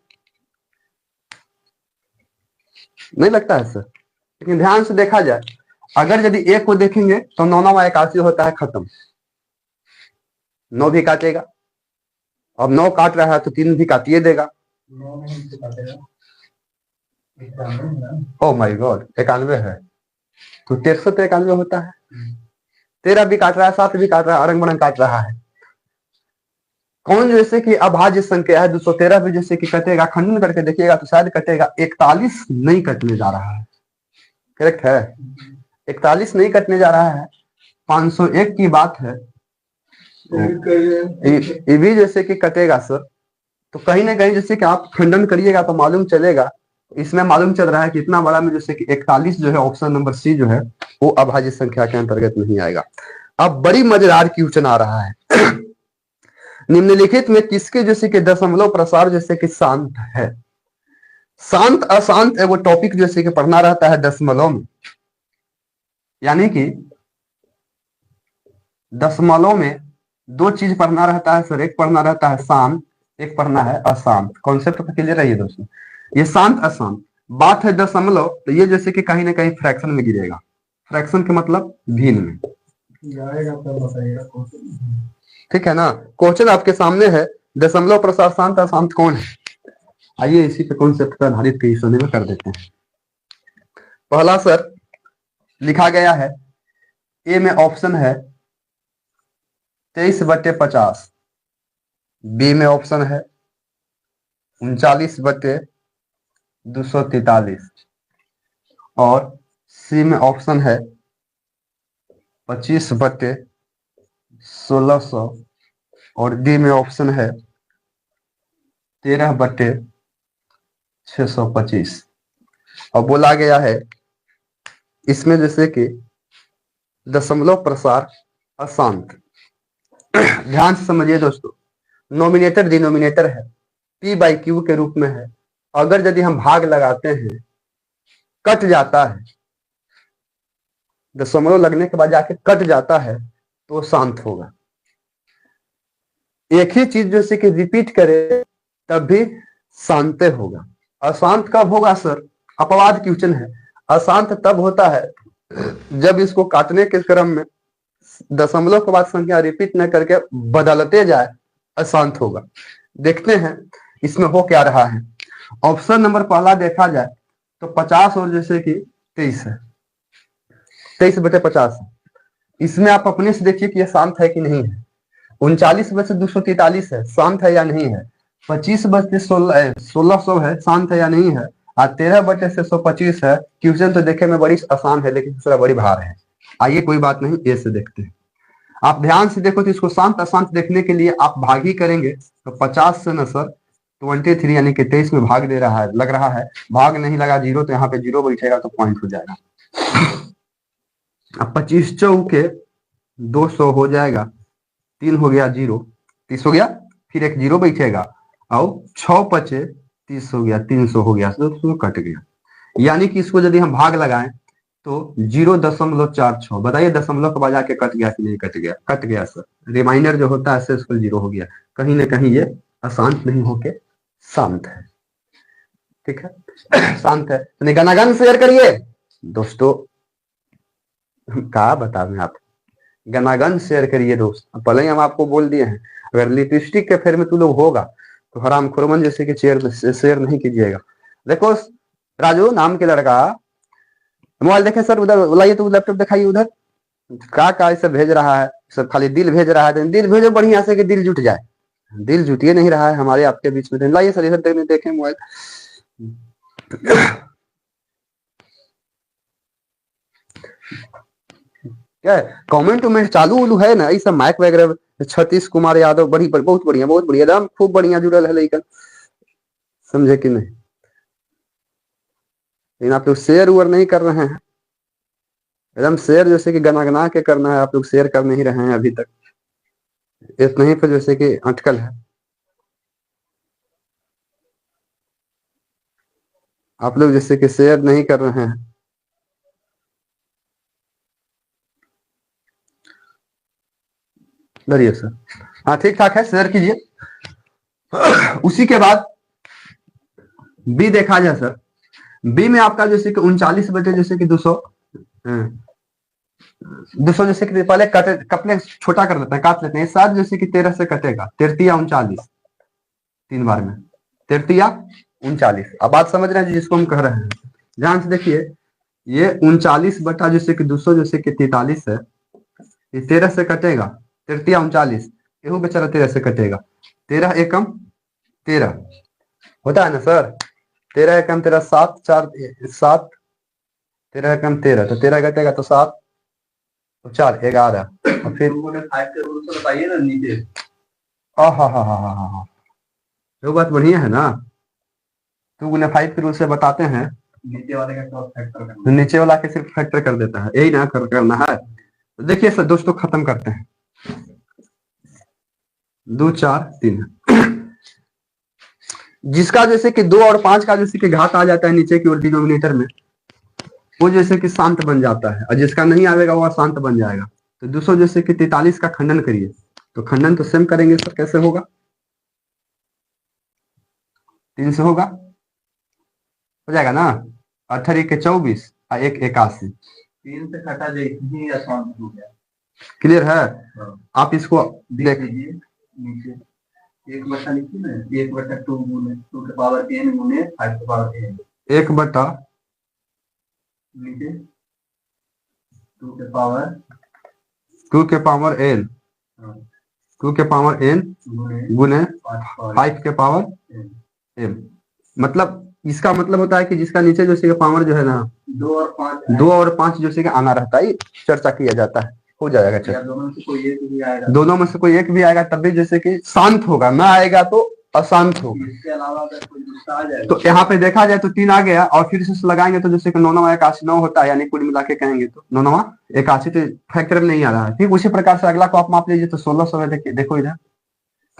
नहीं लगता है सर। लेकिन ध्यान से देखा जाए, अगर यदि एक को देखेंगे तो 9 9 81 होता है, खत्म। 9 भी काटेगा, अब 9 काट रहा है तो 3 भी काटिए देगा। ओ माय गॉड, 91 है तो 13 तो 91 होता है। 13 भी काट रहा है, 7 भी काट रहा है, अरंग बरंग काट रहा है। कौन जैसे कि अभाज्य संख्या है? 213 भी जैसे कि कटेगा, खंडन करके देखिएगा तो शायद कटेगा। 41 नहीं कटने जा रहा है। करेक्ट है, 41 नहीं कटने जा रहा है। 501 की बात है, ये भी जैसे कि कटेगा सर। तो कहीं ना कहीं जैसे कि आप खंडन करिएगा तो मालूम चलेगा। इसमें मालूम चल रहा है कि इतना बड़ा में जैसे कि 41 जो है ऑप्शन नंबर सी जो है वो अभाज्य संख्या के अंतर्गत नहीं आएगा। अब बड़ी मजेदार क्वेश्चन आ रहा है। निम्नलिखित में किसके जैसे कि दशमलव प्रसार जैसे कि शांत है? शांत अशांत एगो टॉपिक जैसे कि पढ़ना रहता है दशमलव में। यानी कि दशमलव में दो चीज पढ़ना रहता है सर। एक पढ़ना रहता है शांत, एक पढ़ना है अशांत। कॉन्सेप्ट पर क्लियर रहिए दोस्तों। ये शांत अशांत बात है दशमलव, तो ये जैसे कि कहीं ना कहीं फ्रैक्शन में गिरेगा। फ्रैक्शन के मतलब भिन्न में जाएगा, तो बताइएगा। ठीक है ना, क्वेश्चन आपके सामने है, दशमलव प्रसार शांत अशांत कौन है? आइए इसी पे कॉन्सेप्ट पर आधारित क्वेश्चन में कर देते हैं। पहला सर लिखा गया है, ए में ऑप्शन है 23/50, बी में ऑप्शन है 39/243, और सी में ऑप्शन है 25/1600, और डी में ऑप्शन है 13/625। और बोला गया है इसमें जैसे कि दशमलव प्रसार अशांत। ध्यान से समझिए दोस्तों, नोमिनेटर डिनोमिनेटर है, P/Q के रूप में है। अगर यदि हम भाग लगाते हैं, कट जाता है, दशमलव लगने के बाद जाके कट जाता है तो शांत होगा। एक ही चीज जैसे कि रिपीट करे तब भी शांत होगा। अशांत कब होगा सर? अपवाद क्वेश्चन है। अशांत तब होता है जब इसको काटने के क्रम में दशमलव के बाद संख्या रिपीट न करके बदलते जाए, अशांत होगा। देखते हैं इसमें हो क्या रहा है। ऑप्शन नंबर पहला देखा जाए तो 50 और जैसे कि 23 है, 23/50 है। इसमें आप अपने से देखिए कि यह शांत है कि नहीं है। 39/243 है, शांत है या नहीं है। 25/16 है, शांत है या नहीं है। और 13/625 है। क्वेश्चन तो देखे में बड़ी आसान है लेकिन दूसरा बड़ी भार है। आइए कोई बात नहीं, ए से देखते हैं। आप ध्यान से देखो तो इसको शांत अशांत देखने के लिए आप भाग ही करेंगे तो 50 से न सर 23 यानी कि 23 में भाग दे रहा है, लग रहा है। भाग नहीं लगा जीरो तो यहाँ पे जीरो बैठेगा तो पॉइंट हो जाएगा। अब 25 चौके 200 हो जाएगा, 3 हो गया जीरो, 30 हो गया, फिर एक जीरो बैठेगा और 6×5 = 30 हो गया, 300 हो गया, 200 कट गया। यानी कि इसको यदि हम भाग लगाएं तो 0.46। बताइए दशमलव के बाद आके कट गया कि नहीं कट गया? कट गया सर। रिमाइंडर जो होता है इसको जीरो हो गया। कहीं ना कहीं ये अशांत नहीं होके शांत है। ठीक है, शांत है। तो गनागन शेयर करिए दोस्तों। क्या बता मैं आप, गनागन शेयर करिए दोस्त। पहले ही हम आपको बोल दिए हैं, अगर लिपस्टिक के फेर में तू लोग होगा तो हराम खुरमन जैसे कि शेयर नहीं कीजिएगा। देखो राजू नाम के लड़का मोबाइल देखे सर, उधर बुलाइए तो लैपटॉप दिखाइए उधर। का ऐसे भेज रहा है, सब खाली दिल भेज रहा है। दिल भेजो बढ़िया से कि दिल जुट जाए। दिल जुटिए नहीं रहा है हमारे आपके बीच में। लाइए सर इधर देखें मोबाइल। क्या है, कमेंट उमेंट चालू उलू है ना, सब माइक वगैरह। सतीश कुमार यादव बहुत बढ़िया, बहुत बढ़िया, एकदम खूब बढ़िया जुड़ल है लेकिन, समझे कि नहीं। लेकिन आप लोग शेयर उयर नहीं कर रहे हैं। एकदम शेयर जैसे कि गना गना के करना है, आप लोग शेयर कर नहीं रहे हैं अभी तक। इतना ही पर जैसे कि अटकल है। आप लोग जैसे कि शेयर नहीं कर रहे हैं। डरिए सर, हाँ ठीक ठाक है, शेयर कीजिए। उसी के बाद बी देखा जाए सर। बी में आपका जैसे कि 39 जैसे कि 200, 200 जैसे कि पहले कटे कपले छोटा कर लेते हैं, काट लेते हैं। 7 जैसे कि 13 से कटेगा, 33 39, 3 बार में 33 39। अब बात समझ रहे हैं जिसको हम कह रहे हैं, ध्यान से देखिए। ये 39 जैसे कि 200 जैसे कि 43 है, ये 13 से कटेगा, 33 39। एहू बेचारा 13 से कटेगा। 13 एकम 13 होता है ना सर। 13 एकम 13, 7 4 7, 13 एकम 13, तो 13 कटेगा तो 7 तो 4 11। और फिर बताइए ना नीचे। हाँ, वो बात बढ़िया है ना। 2 × 5 के रूल से बताते हैं, नीचे वाले का फैक्टर करना, तो नीचे वाला के सिर्फ फैक्टर कर देता है, यही ना करना है। तो देखिए सर दोस्तों, खत्म करते हैं। 2 4 3, जिसका जैसे कि 2 और 5 का जैसे कि घात आ जाता है नीचे की ओर डिनोमिनेटर में, वो जैसे कि शांत बन जाता है, और जिसका नहीं आएगा वो अशांत बन जाएगा। तो 200 जैसे कि 43 का खंडन करिए, तो खंडन तो सेम करेंगे सर। कैसे होगा? 3 से होगा, हो जाएगा ना। 18 के 24 और 1 81, 3 से घटा जाए अशांत हो गया। क्लियर है? आप इसको देख लीजिए नीचे 1/, लिखिए ना 1/2 गुने 2 के पावर n गुने 5 के पावर n, 1/, नीचे 2 के पावर n, 2 के पावर n गुने 5 के पावर m। मतलब इसका मतलब होता है कि जिसका नीचे जो से पावर जो है ना 2 और 5 जो से आना रहता है, चर्चा किया जाता है। हो जाएगा चर्चा। दोनों में से कोई एक भी आएगा, दोनों में से कोई एक भी आएगा तब भी जैसे कि शांत होगा, ना आएगा तो अशांत होगा। इसके अलावा अगर कोई दूसरा आ जाएगा तो यहाँ पे देखा जाए तो 3 आ गया, और फिर से लगाएंगे तो जैसे कि 9 9 81 9 होता है, यानी कुल मिला के कहेंगे तो 9 9 81, तो फैक्टर में नहीं आ रहा है। ठीक उसी प्रकार से अगला को आप माप लीजिए तो 1600 है। देखो इधर,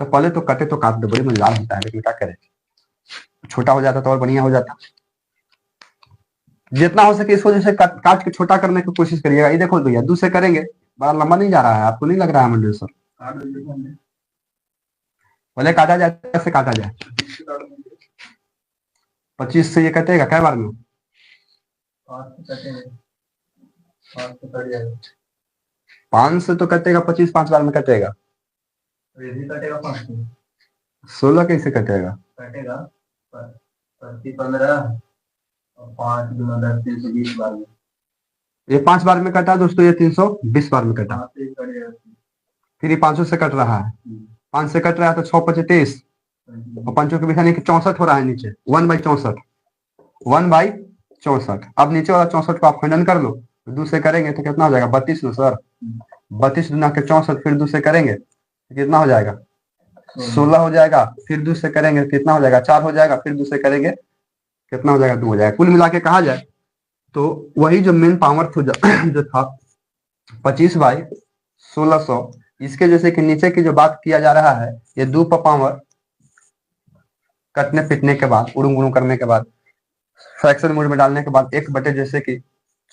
तो पहले तो कटे तो काट दो, बड़ी मजेदार होता है, लेकिन क्या करें, छोटा हो जाता तो और बढ़िया हो जाता। जितना हो सके इसको जैसे काट के छोटा करने की कोशिश करिएगा। ये देखो भैया, 2 से करेंगे, बड़ा लंबा नहीं जा रहा है, आपको नहीं लग रहा है मंडल सर? पहले काटा जाए, कैसे काटा जाए? 25 से ये कटेगा कै बार में? 5 से कट जाएगा। 5 से तो कटेगा, 25 5 बार में कटेगा, ये भी कटेगा 5 से। 16 कैसे कटेगा? कटेगा 15 और 5 गुना 10 320 बार में। ये 5 बार में कटा दोस्तों, ये 320 बार में कटा। फिर ये 500 से कट रहा है, 5 से कट रहा है तो 6 5 23 और 5 के बिठाने की 64 हो रहा है नीचे, 1/64, 1/64। अब नीचे वाला 64 को आप खंडन कर लो, तो 2 से करेंगे तो कितना हो जाएगा? 32 ना सर, 32 दुना के 64, फिर 2 से करेंगे तो कितना हो जाएगा? 16 हो जाएगा। फिर 2 से करेंगे कितना हो जाएगा? 4 हो जाएगा। फिर 2 से करेंगे कितना हो जाएगा? 2 हो जाएगा। कुल मिला के कहा जाए तो वही जो मेन पावर जो था 25/1600, इसके जैसे कि नीचे की जो बात किया जा रहा है, ये 2 पर पावर कटने पिटने के बाद, उड़ूम उड़ूम करने के बाद, फ्रैक्शन मोड में डालने के बाद 1 जैसे कि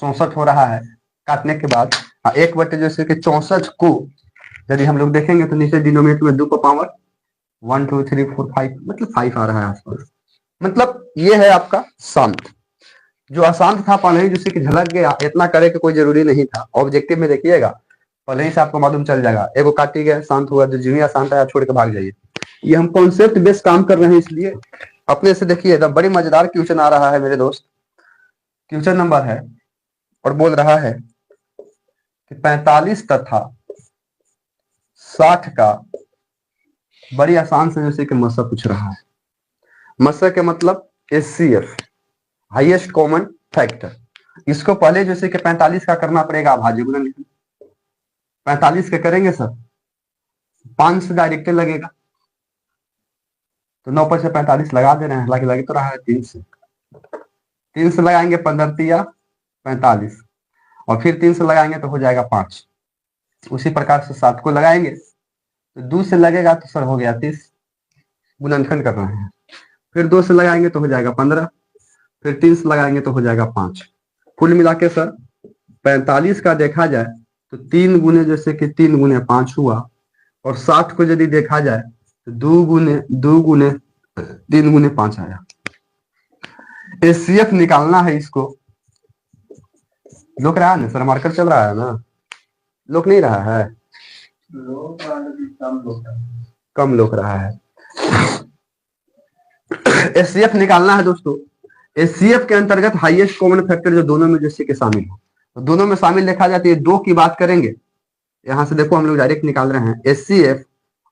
64 हो रहा है, काटने के बाद 1 जैसे कि 64 को यदि हम लोग देखेंगे तो नीचे डिनोमिनेटर में 2 पर पावर 1 2 3 4 5 मतलब 5 आ रहा है आसपास। मतलब ये है आपका शांत। जो अशांत था पहले ही जैसे कि झलक गया, इतना करे कि कोई जरूरी नहीं था। ऑब्जेक्टिव में देखिएगा पहले ही से आपको मालूम चल जाएगा, एगो काटी गया शांत हुआ, जो जीवी अशांत आया छोड़ के भाग जाइए। ये हम कॉन्सेप्ट बेस्ड काम कर रहे हैं, इसलिए अपने से देखिए। एकदम बड़ी मजेदार क्वेश्चन आ रहा है मेरे दोस्त। क्वेश्चन नंबर है और बोल रहा है कि 45 तथा 60 का बड़ी आसान से जैसे कि मसला पूछ रहा है। मसला के मतलब HCF, हाईएस्ट कॉमन फैक्टर। इसको पहले जैसे कि 45 का करना पड़ेगा भाज्य गुणनखंड। 45 के करेंगे सर 5 से डायरेक्ट लगेगा, तो 9 पर से 45 लगा दे रहे हैं, लगे तो रहा है 3 से। 3 से लगाएंगे 15 तिया 45 और फिर 3 से लगाएंगे तो हो जाएगा 5। उसी प्रकार से 7 को लगाएंगे तो 2 से लगेगा तो सर हो गया 30, गुणनखंड कर रहे हैं। फिर 2 से लगाएंगे तो हो जाएगा 15, फिर 3 से लगाएंगे तो हो जाएगा 5। कुल मिला के सर 45 का देखा जाए तो 3 गुने जैसे कि 3 गुने 5 हुआ, और 60 को यदि देखा जाए तो 2 गुने 3 गुने 5 आया। HCF निकालना है इसको। लोक रहा है ना सर, मार्कर चल रहा है ना? लोक नहीं रहा है, कम लोक रहा है। HCF निकालना है दोस्तों। HCF के अंतर्गत हाईएस्ट कॉमन फैक्टर जो दोनों में जैसे कि शामिल हो, तो दोनों में शामिल देखा जाए तो 2 की बात करेंगे। यहां से देखो हम लोग डायरेक्ट निकाल रहे हैं HCF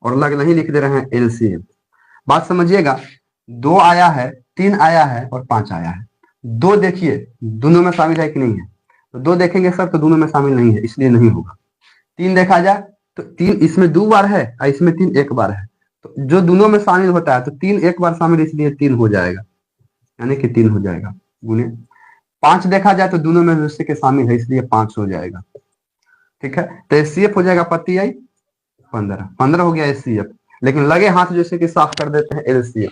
और अलग नहीं लिख दे रहे हैं LCM। बात समझिएगा, 2 आया है, 3 आया है और 5 आया है। 2 देखिए दोनों में शामिल है कि नहीं है, तो 2 देखेंगे सर तो दोनों में शामिल नहीं है, इसलिए नहीं होगा। 3 देखा जाए तो 3 इसमें 2 बार है और इसमें 3 1 बार है, तो जो दोनों में शामिल होता है तो 3 1 बार शामिल, इसलिए 3 हो जाएगा, यानी कि 3 हो जाएगा गुने। 5 देखा जाए तो दोनों में जैसे के शामिल है, इसलिए 5 हो जाएगा। ठीक है, तो HCF हो जाएगा 15 हो गया HCF। लेकिन लगे हाथ जैसे कि साफ कर देते हैं LCM,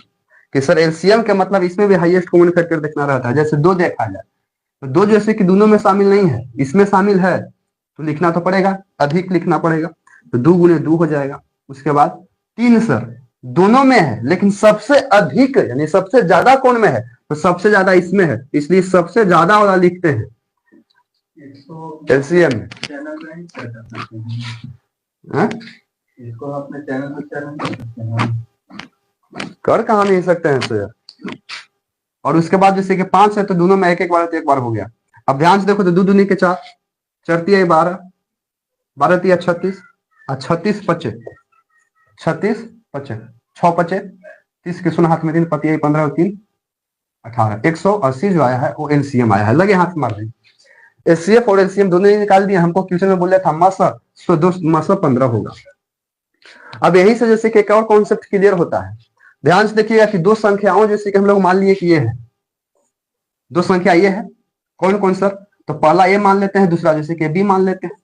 कि सर LCM के मतलब इसमें भी हाईएस्ट कॉमन फैक्टर देखना रहता है। जैसे 2 देखा जाए तो 2 जैसे कि दोनों में शामिल नहीं है, इसमें शामिल है तो लिखना तो पड़ेगा, अधिक लिखना पड़ेगा, तो 2 गुने 2 हो जाएगा। उसके बाद 3 सर दोनों में है, लेकिन सबसे अधिक यानी सबसे ज्यादा कौन में है, तो सबसे ज्यादा इसमें है, इसलिए सबसे ज्यादा वाला लिखते हैं LCM में। इसको अपने चैनल पर चैनल कर सकते हैं, कर कहा नहीं सकते हैं सर। और उसके बाद जैसे कि 5 है तो दोनों में एक एक बार तो एक बार हो गया। अब ध्यान से देखो तो 2 दूनी के 4, 4 तिया 12, 12 तिया 36 और 36 पचे 36 पचे 6 पचे 30 के सुना हाथ में 3 पतिया 15 और 3 18, 180 जो आया है वो LCM आया है। लगे हाथ मार दें, HCF और LCM दोनों ही निकाल दिए। हमको क्वेश्चन में बोले था मसा, तो दोस्त मसा 15 होगा। अब यही से जैसे कि एक और कॉन्सेप्ट क्लियर होता है। ध्यान से देखिएगा कि 2 संख्याओं जैसे कि हम लोग मान लिए कि ये है 2 संख्या, ये है कौन कौन सर, तो पहला A मान लेते हैं, दूसरा जैसे कि B मान लेते हैं,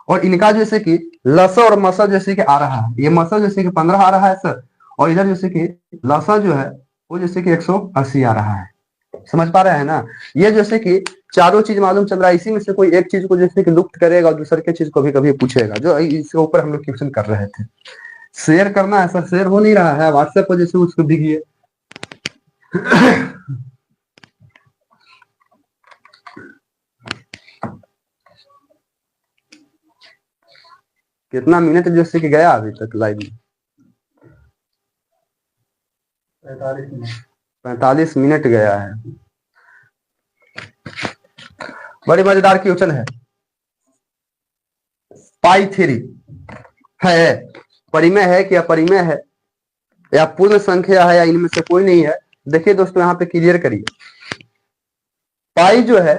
और इनका जैसे कि लसा और मसा जैसे कि आ रहा है। ये मसा जैसे कि 15 आ रहा है सर, और इधर जैसे कि लसा जो है वो जैसे कि 180 आ रहा है। समझ पा रहे हैं ना? ये जैसे कि चारों चीज मालूम चल रहा है, इसी में से कोई एक चीज को जैसे कि लुप्त करेगा और दूसरे के चीज को भी कभी पूछेगा, जो इसके ऊपर हम लोग क्वेश्चन कर रहे थे। शेयर करना है सर, शेयर हो नहीं रहा है व्हाट्सएप पर, जैसे उसको दिखिए। कितना मिनट जैसे कि गया अभी तक लाइव में? 45 मिनट गया है। बड़ी मजेदार क्वेश्चन है। पाई थ्री है परिमेय है कि अपरिमेय है, या पूर्ण संख्या है, या इनमें से कोई नहीं है? देखिए दोस्तों, यहाँ पे क्लियर करिए। पाई जो है,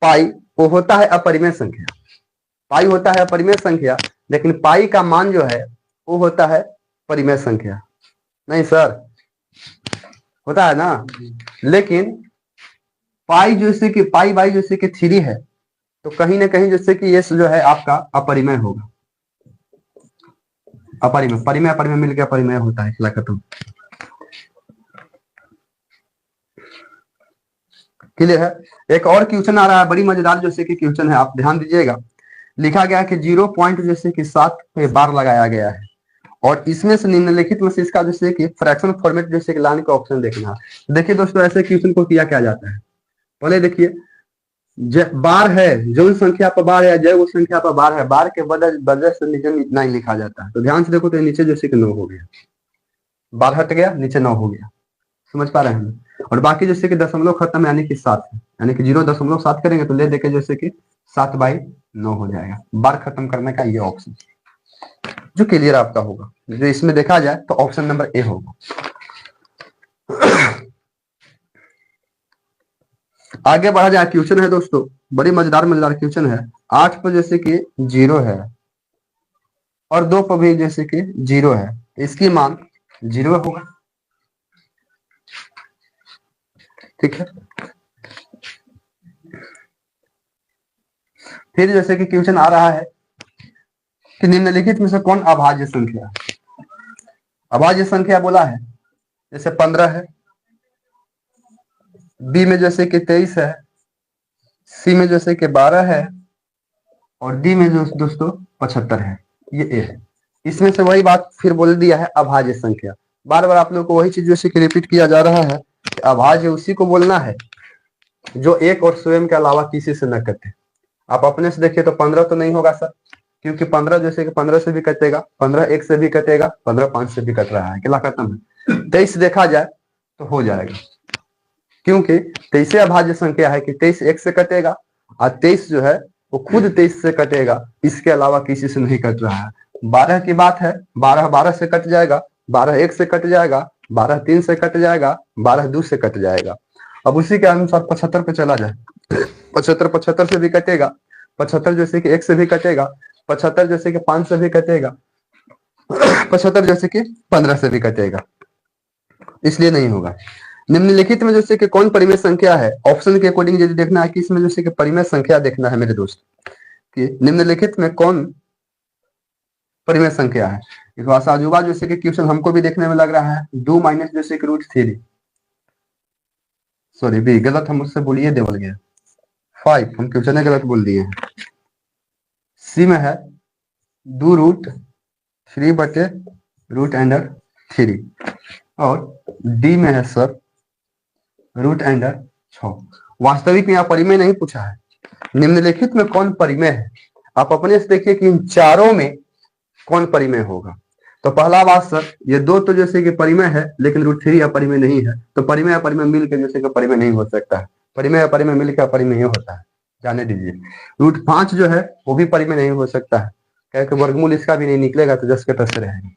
पाई वो होता है अपरिमेय संख्या। पाई होता है अपरिमेय संख्या, लेकिन पाई का मान जो है वो होता है परिमेय संख्या। नहीं सर, होता है ना? लेकिन पाई जैसे कि पाई बाई जैसे कि थ्री है, तो कहीं ना कहीं जैसे कि ये जो है आपका अपरिमेय होगा। अपरिमेय, परिमेय अपरिमेय मिलकर अपरिमेय होता है। खत्म। क्लियर है? एक और क्वेश्चन आ रहा है, बड़ी मजेदार जैसे कि क्वेश्चन है, आप ध्यान दीजिएगा। लिखा गया कि 0 पॉइंट जैसे कि 7 पे बार लगाया गया है, और इसमें से निम्नलिखित में से इसका जैसे कि फ्रैक्शन फॉर्मेट जैसे कि लाने का ऑप्शन देखना है। देखिए दोस्तों, ऐसे क्वेश्चन को किया क्या जाता है, पहले देखिए, बार है, जो संख्या पर बार है, जय वो संख्या पर बार है, बार के वजह से नीचे इतना ही लिखा जाता है। तो ध्यान से देखो, तो नीचे जैसे कि 9 हो गया, बार हट गया, नीचे 9 हो गया। समझ पा रहे हैं? और बाकी जैसे कि दशमलव खत्म, यानी कि 7 है, यानी कि 0.7 करेंगे तो ले देके जैसे कि 7/9 हो जाएगा। बार खत्म करने का ये ऑप्शन जो क्लियर आपका होगा, जो इसमें देखा जाए तो ऑप्शन नंबर ए होगा। आगे बढ़ा जाए, क्वेश्चन है दोस्तों, बड़ी मजेदार मजेदार क्वेश्चन है। 8 पर जैसे कि 0 है, और 2 पर भी जैसे कि 0 है, इसकी मान 0 होगा। ठीक है। फिर जैसे कि क्वेश्चन आ रहा है कि निम्नलिखित में से कौन अभाज्य संख्या? अभाज्य संख्या बोला है, जैसे 15 है, बी में जैसे कि 23 है, सी में जैसे कि 12 है, और डी में जो दोस्तों 75 है। ये ए है। इसमें से वही बात फिर बोल दिया है, अभाज्य संख्या। बार बार आप लोग को वही चीज जैसे कि रिपीट किया जा रहा है कि अभाज्य उसी को बोलना है जो एक और स्वयं के अलावा किसी से न कटे। आप अपने से देखिए तो 15 तो नहीं होगा सर, क्योंकि 15 जैसे कि 15 से भी कटेगा, 15 1 से भी कटेगा, 15 5 से भी कट रहा है, किला खत्म है। 23 देखा जाए तो हो जाएगा, क्योंकि 23 अभाज्य संख्या है कि 23 1 से कटेगा, और 23 जो है वो खुद 23 से कटेगा, इसके अलावा किसी से नहीं कट रहा है। 12 की बात है, 12 12 से कट जाएगा, 12 1 से कट जाएगा, 12 3 से कट जाएगा, 12 2 से कट जाएगा। अब उसी के अनुसार 75 पे चला जाए, 75 75 से भी कटेगा, 75 जैसे कि 1 से भी कटेगा, 75 जैसे कि 5 से भी कटेगा, 75 जैसे कि 15 से भी कटेगा, इसलिए नहीं होगा। निम्नलिखित में जैसे कि कौन परिमेय संख्या है? ऑप्शन के अकॉर्डिंग यदि देखना है कि इसमें जैसे कि परिमेय संख्या देखना है मेरे दोस्त, कि निम्नलिखित में कौन परिमेय संख्या है। इस वासाजुबा जैसे कि क्वेश्चन हमको भी देखने में लग रहा है, 2 माइनस जैसे कि √3, सॉरी बी गलत, हम उससे बोलिए देवल गया 5, हम क्वेश्चन गलत बोल दिए हैं। सी में है 2√3/√3, और डी में है सर √6। वास्तविक में यहाँ परिमेय नहीं पूछा है, निम्नलिखित में कौन परिमेय है। आप अपने से देखिए कि इन चारों में कौन परिमेय होगा। तो पहला बात सर, ये 2 तो जैसे कि परिमेय है, लेकिन √3 अपरिमेय नहीं है, तो परिमेय अपरिमेय मिलकर जैसे कि परिमेय नहीं हो सकता है। परिमेय अपरिमेय मिलकर अपरिमेय ही होता है, जाने दीजिए। √5 जो है वो भी परिमेय नहीं हो सकता है, क्योंकि वर्गमूल इसका भी नहीं निकलेगा, तो जस के तस रहेगा।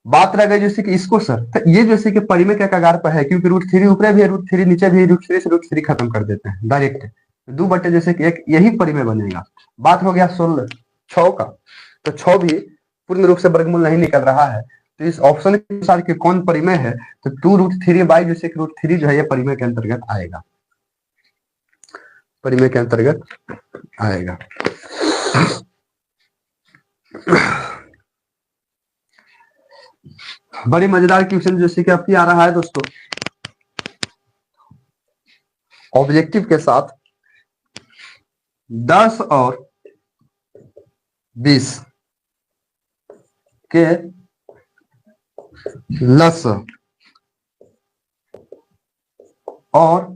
बात रह गई जैसे कि इसको सर, तो ये जैसे कि परिमेय के कगार पर है, क्योंकि √3 ऊपर भी है, √3 नीचे भी है, √3 से √3 खत्म कर देते हैं डायरेक्ट, 2 बटे जैसे कि 1, यही परिमेय बनेगा। बात हो गया 16 6 का, तो 6 भी पूर्ण रूप से वर्गमूल नहीं निकल रहा है, तो इस ऑप्शन के अनुसार कि कौन परिमेय है, तो 2√3 बाई जैसे कि √3 जो है ये परिमेय के अंतर्गत आएगा, परिमेय के अंतर्गत आएगा। बड़ी मजेदार क्वेश्चन जैसे कि आपकी आ रहा है दोस्तों, ऑब्जेक्टिव के साथ 10 और 20 के लस और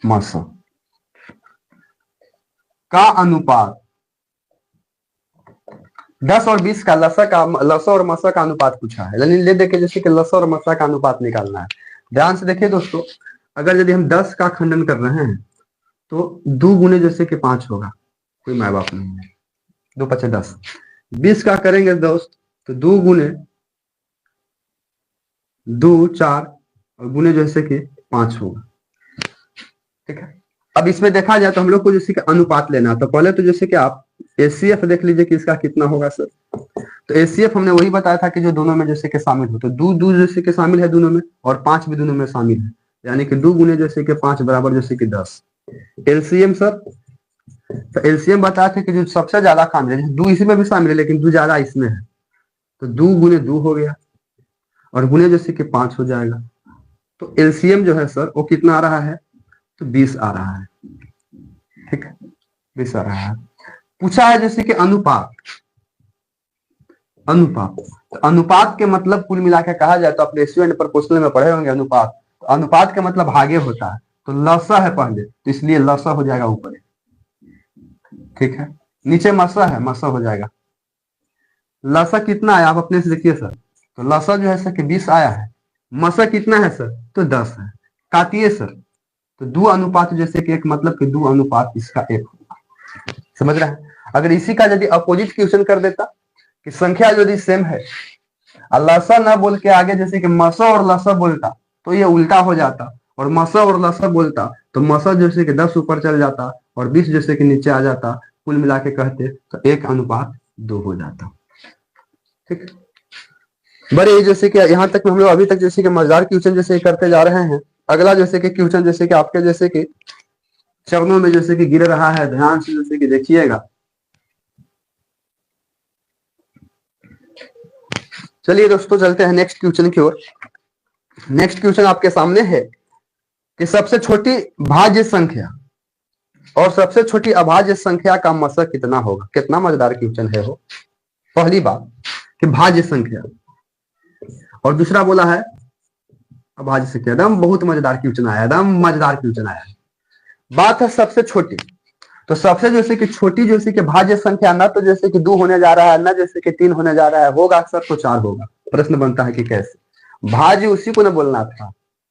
मस का अनुपात 10 और 20 का लसा और मसा का अनुपात पूछा है, यानी ले देके जैसे कि लसा और मसा का अनुपात निकालना है। ध्यान से देखिए दोस्तों, अगर यदि हम 10 का खंडन कर रहे हैं तो 2 गुने जैसे कि 5 होगा, कोई माँ बाप नहीं है, 2 पचे 10। 20 का करेंगे दोस्त तो 2 गुने 2 4 और गुने जैसे कि 5 होगा। ठीक है, अब इसमें देखा जाए तो हम लोग को जैसे कि अनुपात लेना है, तो पहले तो जैसे कि आप एचसीएफ देख लीजिए कि इसका कितना होगा सर। तो एचसीएफ हमने वही बताया था कि जो दोनों में जैसे कि शामिल हो, तो 2 जैसे कि शामिल है दोनों में, और 5 भी दोनों में शामिल है, यानी कि 2 गुने जैसे कि 5 बराबर जैसे कि 10। एलसीएम सर, तो एलसीएम बताया था कि जो सबसे ज्यादा शामिल है, 2 इसी में भी शामिल है लेकिन 2 ज्यादा इसमें है, तो 2 गुने 2 हो गया और गुने जैसे कि 5 हो जाएगा। तो एलसीएम जो है सर वो कितना आ रहा है, तो 20 आ रहा है। ठीक है, 20 आ रहा है। पूछा है जैसे कि अनुपात, तो अनुपात के मतलब कुल मिला के कहा जाए तो आप रेशियो एंड प्रोपोर्शनल में पढ़े होंगे अनुपात। तो अनुपात का मतलब भागे होता है, तो लसा है पहले, तो इसलिए लसा हो जाएगा ऊपर। ठीक है, नीचे मसा है, मसा हो जाएगा। लसा कितना है आप अपने से देखिए सर, तो लसा जो है सर कि 20 आया है, मसा कितना है सर, तो 10 है। काटिए सर, तो 2 अनुपात जैसे कि एक, मतलब कि 2 अनुपात इसका 1 होगा। समझ रहे हैं। अगर इसी का यदि अपोजिट क्वेश्चन कर देता कि संख्या यदि सेम है और लसा ना बोल के आगे जैसे कि मसा और लसा बोलता तो ये उल्टा हो जाता, और मसा और लसा बोलता तो मसा जैसे कि 10 ऊपर चल जाता और 20 जैसे कि नीचे आ जाता, कुल मिला के कहते तो 1:2 हो जाता। ठीक, बड़े जैसे कि यहाँ तक हम लोग अभी तक जैसे कि मजेदार क्वेश्चन जैसे करते जा रहे हैं। अगला जैसे कि क्वेश्चन जैसे कि आपके जैसे कि चरणों में जैसे कि गिर रहा है, ध्यान से जैसे कि देखिएगा। चलिए दोस्तों चलते हैं नेक्स्ट क्वेश्चन की ओर। नेक्स्ट क्वेश्चन आपके सामने है कि सबसे छोटी भाज्य संख्या और सबसे छोटी अभाज्य संख्या का मसा कितना होगा। कितना मजेदार क्वेश्चन है वो। पहली बात कि भाज्य संख्या और दूसरा बोला है अभाज्य संख्या। एकदम बहुत मजेदार क्वेश्चन आया, एकदम मजेदार क्वेश्चन आया। बात है सबसे छोटी, तो सबसे जैसे कि छोटी जैसे कि भाज्य संख्या ना तो जैसे कि 2 होने जा रहा है, ना जैसे कि 3 होने जा रहा है, होगा अक्सर तो 4 होगा। प्रश्न बनता है कि कैसे। भाज्य उसी को ना बोलना था,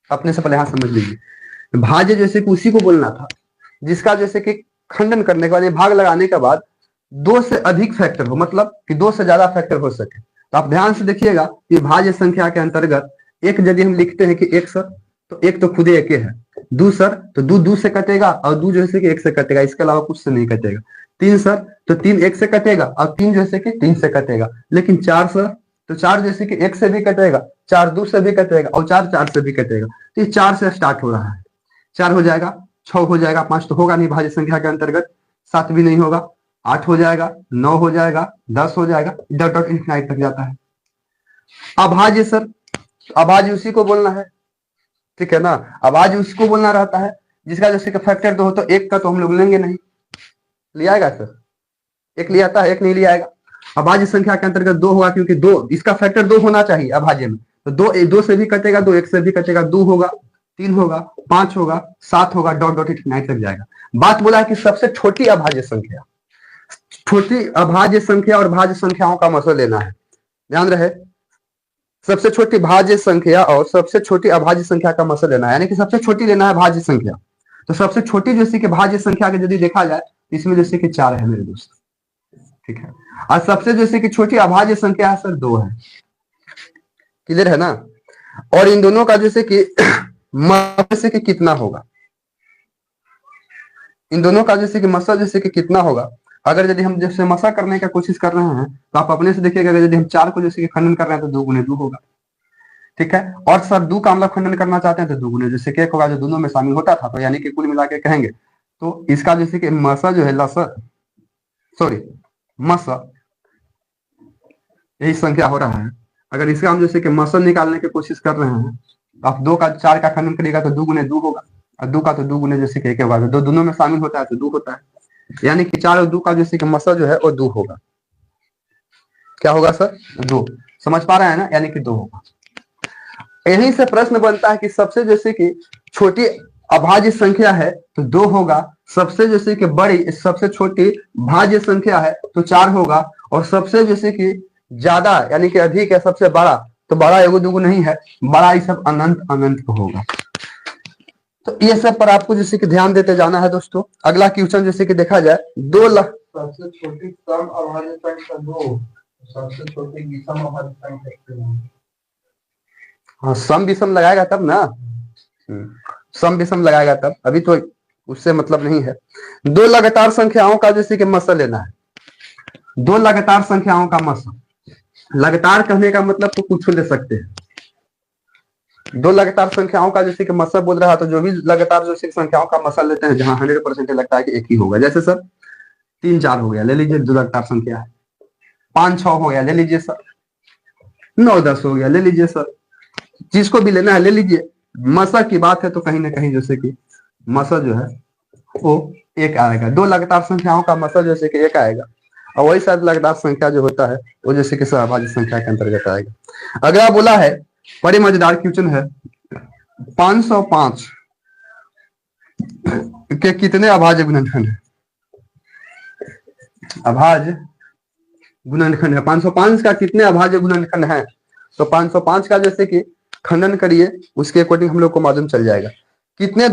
अपने से पहले यहां समझ लीजिए। भाज्य जैसे कि उसी को बोलना था जिसका जैसे कि खंडन करने के बाद, भाग लगाने के बाद 2 से अधिक फैक्टर हो, मतलब कि 2 से ज्यादा फैक्टर हो सके। तो आप ध्यान से देखिएगा कि भाज्य संख्या के अंतर्गत एक यदि हम लिखते हैं कि 1 सर, तो 1 तो खुद एक है। 2 सर, तो 2 से कटेगा और 2 जैसे कि 1 से कटेगा, इसके अलावा कुछ से नहीं कटेगा। 3 सर, तो 3 1 से कटेगा और 3 जैसे कि 3 से कटेगा। लेकिन 4 सर, तो 4 जैसे कि 1 से भी कटेगा, 4 2 से भी कटेगा और 4 4 से भी कटेगा। तो ये 4 से स्टार्ट हो रहा है, 4 हो जाएगा, 6 हो जाएगा, 5 तो होगा नहीं भाज्य संख्या के अंतर्गत, 7 भी नहीं होगा, 8 हो जाएगा, 9 हो जाएगा, 10 हो जाएगा, डॉट डॉट इनफिनाइट तक जाता है। अभाज्य सर, अभाज्य उसी को बोलना है। ठीक है ना, अभाज्य उसको बोलना रहता है जिसका जैसे कि फैक्टर 2 हो, तो 1 का तो हम लोग लेंगे नहीं, लिया आएगा सर, 1 लिया आता है, 1 नहीं लिया आएगा। अभाज्य संख्या के अंतर्गत 2 होगा क्योंकि 2 इसका फैक्टर 2 होना चाहिए अभाज्य में, तो 2 से भी कटेगा, 2 1 से भी कटेगा, 2 होगा, 3 होगा, 5 होगा, 7 होगा, डॉट डॉट इनफिनाइट तक जाएगा। बात बोला है कि सबसे छोटी अभाज्य संख्या, छोटी अभाज्य संख्या और भाज्य संख्याओं का मसला लेना है, ध्यान रहे। सबसे छोटी भाज्य संख्या और सबसे छोटी अभाज्य संख्या का मसला लेना है, यानी कि सबसे छोटी लेना है भाज्य संख्या। तो सबसे छोटी जैसे कि भाज्य संख्या के यदि देखा जाए इसमें जैसे कि 4 है मेरे दोस्त। ठीक है, और सबसे जैसे कि छोटी अभाज्य संख्या है सर 2 है। क्लियर है ना। और इन दोनों का जैसे कि जैसे कि कितना होगा, इन दोनों का जैसे कि मसा जैसे कि कितना होगा। अगर यदि हम जैसे मसा करने का कोशिश कर रहे हैं तो आप अपने से देखिएगा, यदि हम 4 को जैसे कि खंडन कर रहे हैं तो 2 गुने 2 होगा। ठीक है, और सर 2 का हम लोग खंडन करना चाहते हैं तो 2 गुने जैसे कि 1 होगा, जो दोनों में शामिल होता था, तो यानी कि कुल मिला के कहेंगे तो इसका जैसे कि मसा जो है लसा, सॉरी मसा, यही संख्या हो रहा है। अगर इसका हम जैसे कि मसा निकालने की कोशिश कर रहे हैं तो आप 2 का 4 का खंडन करिएगा तो 2 गुने 2 होगा, और 2 का तो 2 गुने जैसे कि 1 होगा, तो दोनों में शामिल होता है तो 2 होता है, यानी कि 4 और 2 का जैसे कि मसा जो है वो 2 होगा। क्या होगा सर, 2। समझ पा रहे हैं ना, यानी कि 2 होगा। यहीं से प्रश्न बनता है कि सबसे जैसे कि छोटी अभाज्य संख्या है तो 2 होगा, सबसे जैसे कि बड़ी सबसे छोटी भाज्य संख्या है तो 4 होगा, और सबसे जैसे कि ज्यादा यानी कि अधिक है, सबसे बड़ा, तो बड़ा एगो दूगो नहीं है, बड़ा ये सब अनंत अनंत को होगा। तो ये सब पर आपको जैसे कि ध्यान देते जाना है दोस्तों। अगला क्वेश्चन जैसे कि देखा जाए, 2 लाख सबसे छोटी सम अभाज्य संख्या 2, सबसे छोटी विषम अभाज्य संख्या। हाँ, सम विषम लगाएगा तब ना। सम विषम लगाएगा तब, अभी तो उससे मतलब नहीं है। 2 लगातार संख्याओं का जैसे कि मसल लेना है। 2 लगातार संख्याओं का मसल, लगातार कहने का मतलब तो कुछ ले सकते हैं। 2 लगातार संख्याओं का जैसे कि मसल बोल रहा, तो जो भी लगातार जैसे संख्याओं का मसल लेते हैं जहां 100% लगता है कि एक ही होगा। जैसे सर 3 4 हो गया, ले लीजिए 2 लगातार संख्या है। 5 6 हो गया, ले लीजिए सर। 9 10 हो गया, ले लीजिए सर। जिसको भी लेना है ले लीजिए। मसल की बात है तो कहीं ना कहीं जैसे कि मसल जो है वो एक आएगा। 2 लगातार संख्याओं का मसल जैसे कि एक आएगा, और वही साथ लगातार संख्या जो होता है वो जैसे कि सहभाज्य संख्या के अंतर्गत आएगा। अगला बोला है, बड़ी मजेदार क्वेश्चन है, 505 के कितने अभाज्य गुणनखंड है? अभाज्य गुणनखंड है 505 का कितने अभाज्य गुणनखंड है? तो 505 का जैसे कि खंडन करिए, उसके अकॉर्डिंग हम लोग को मालूम चल जाएगा कितने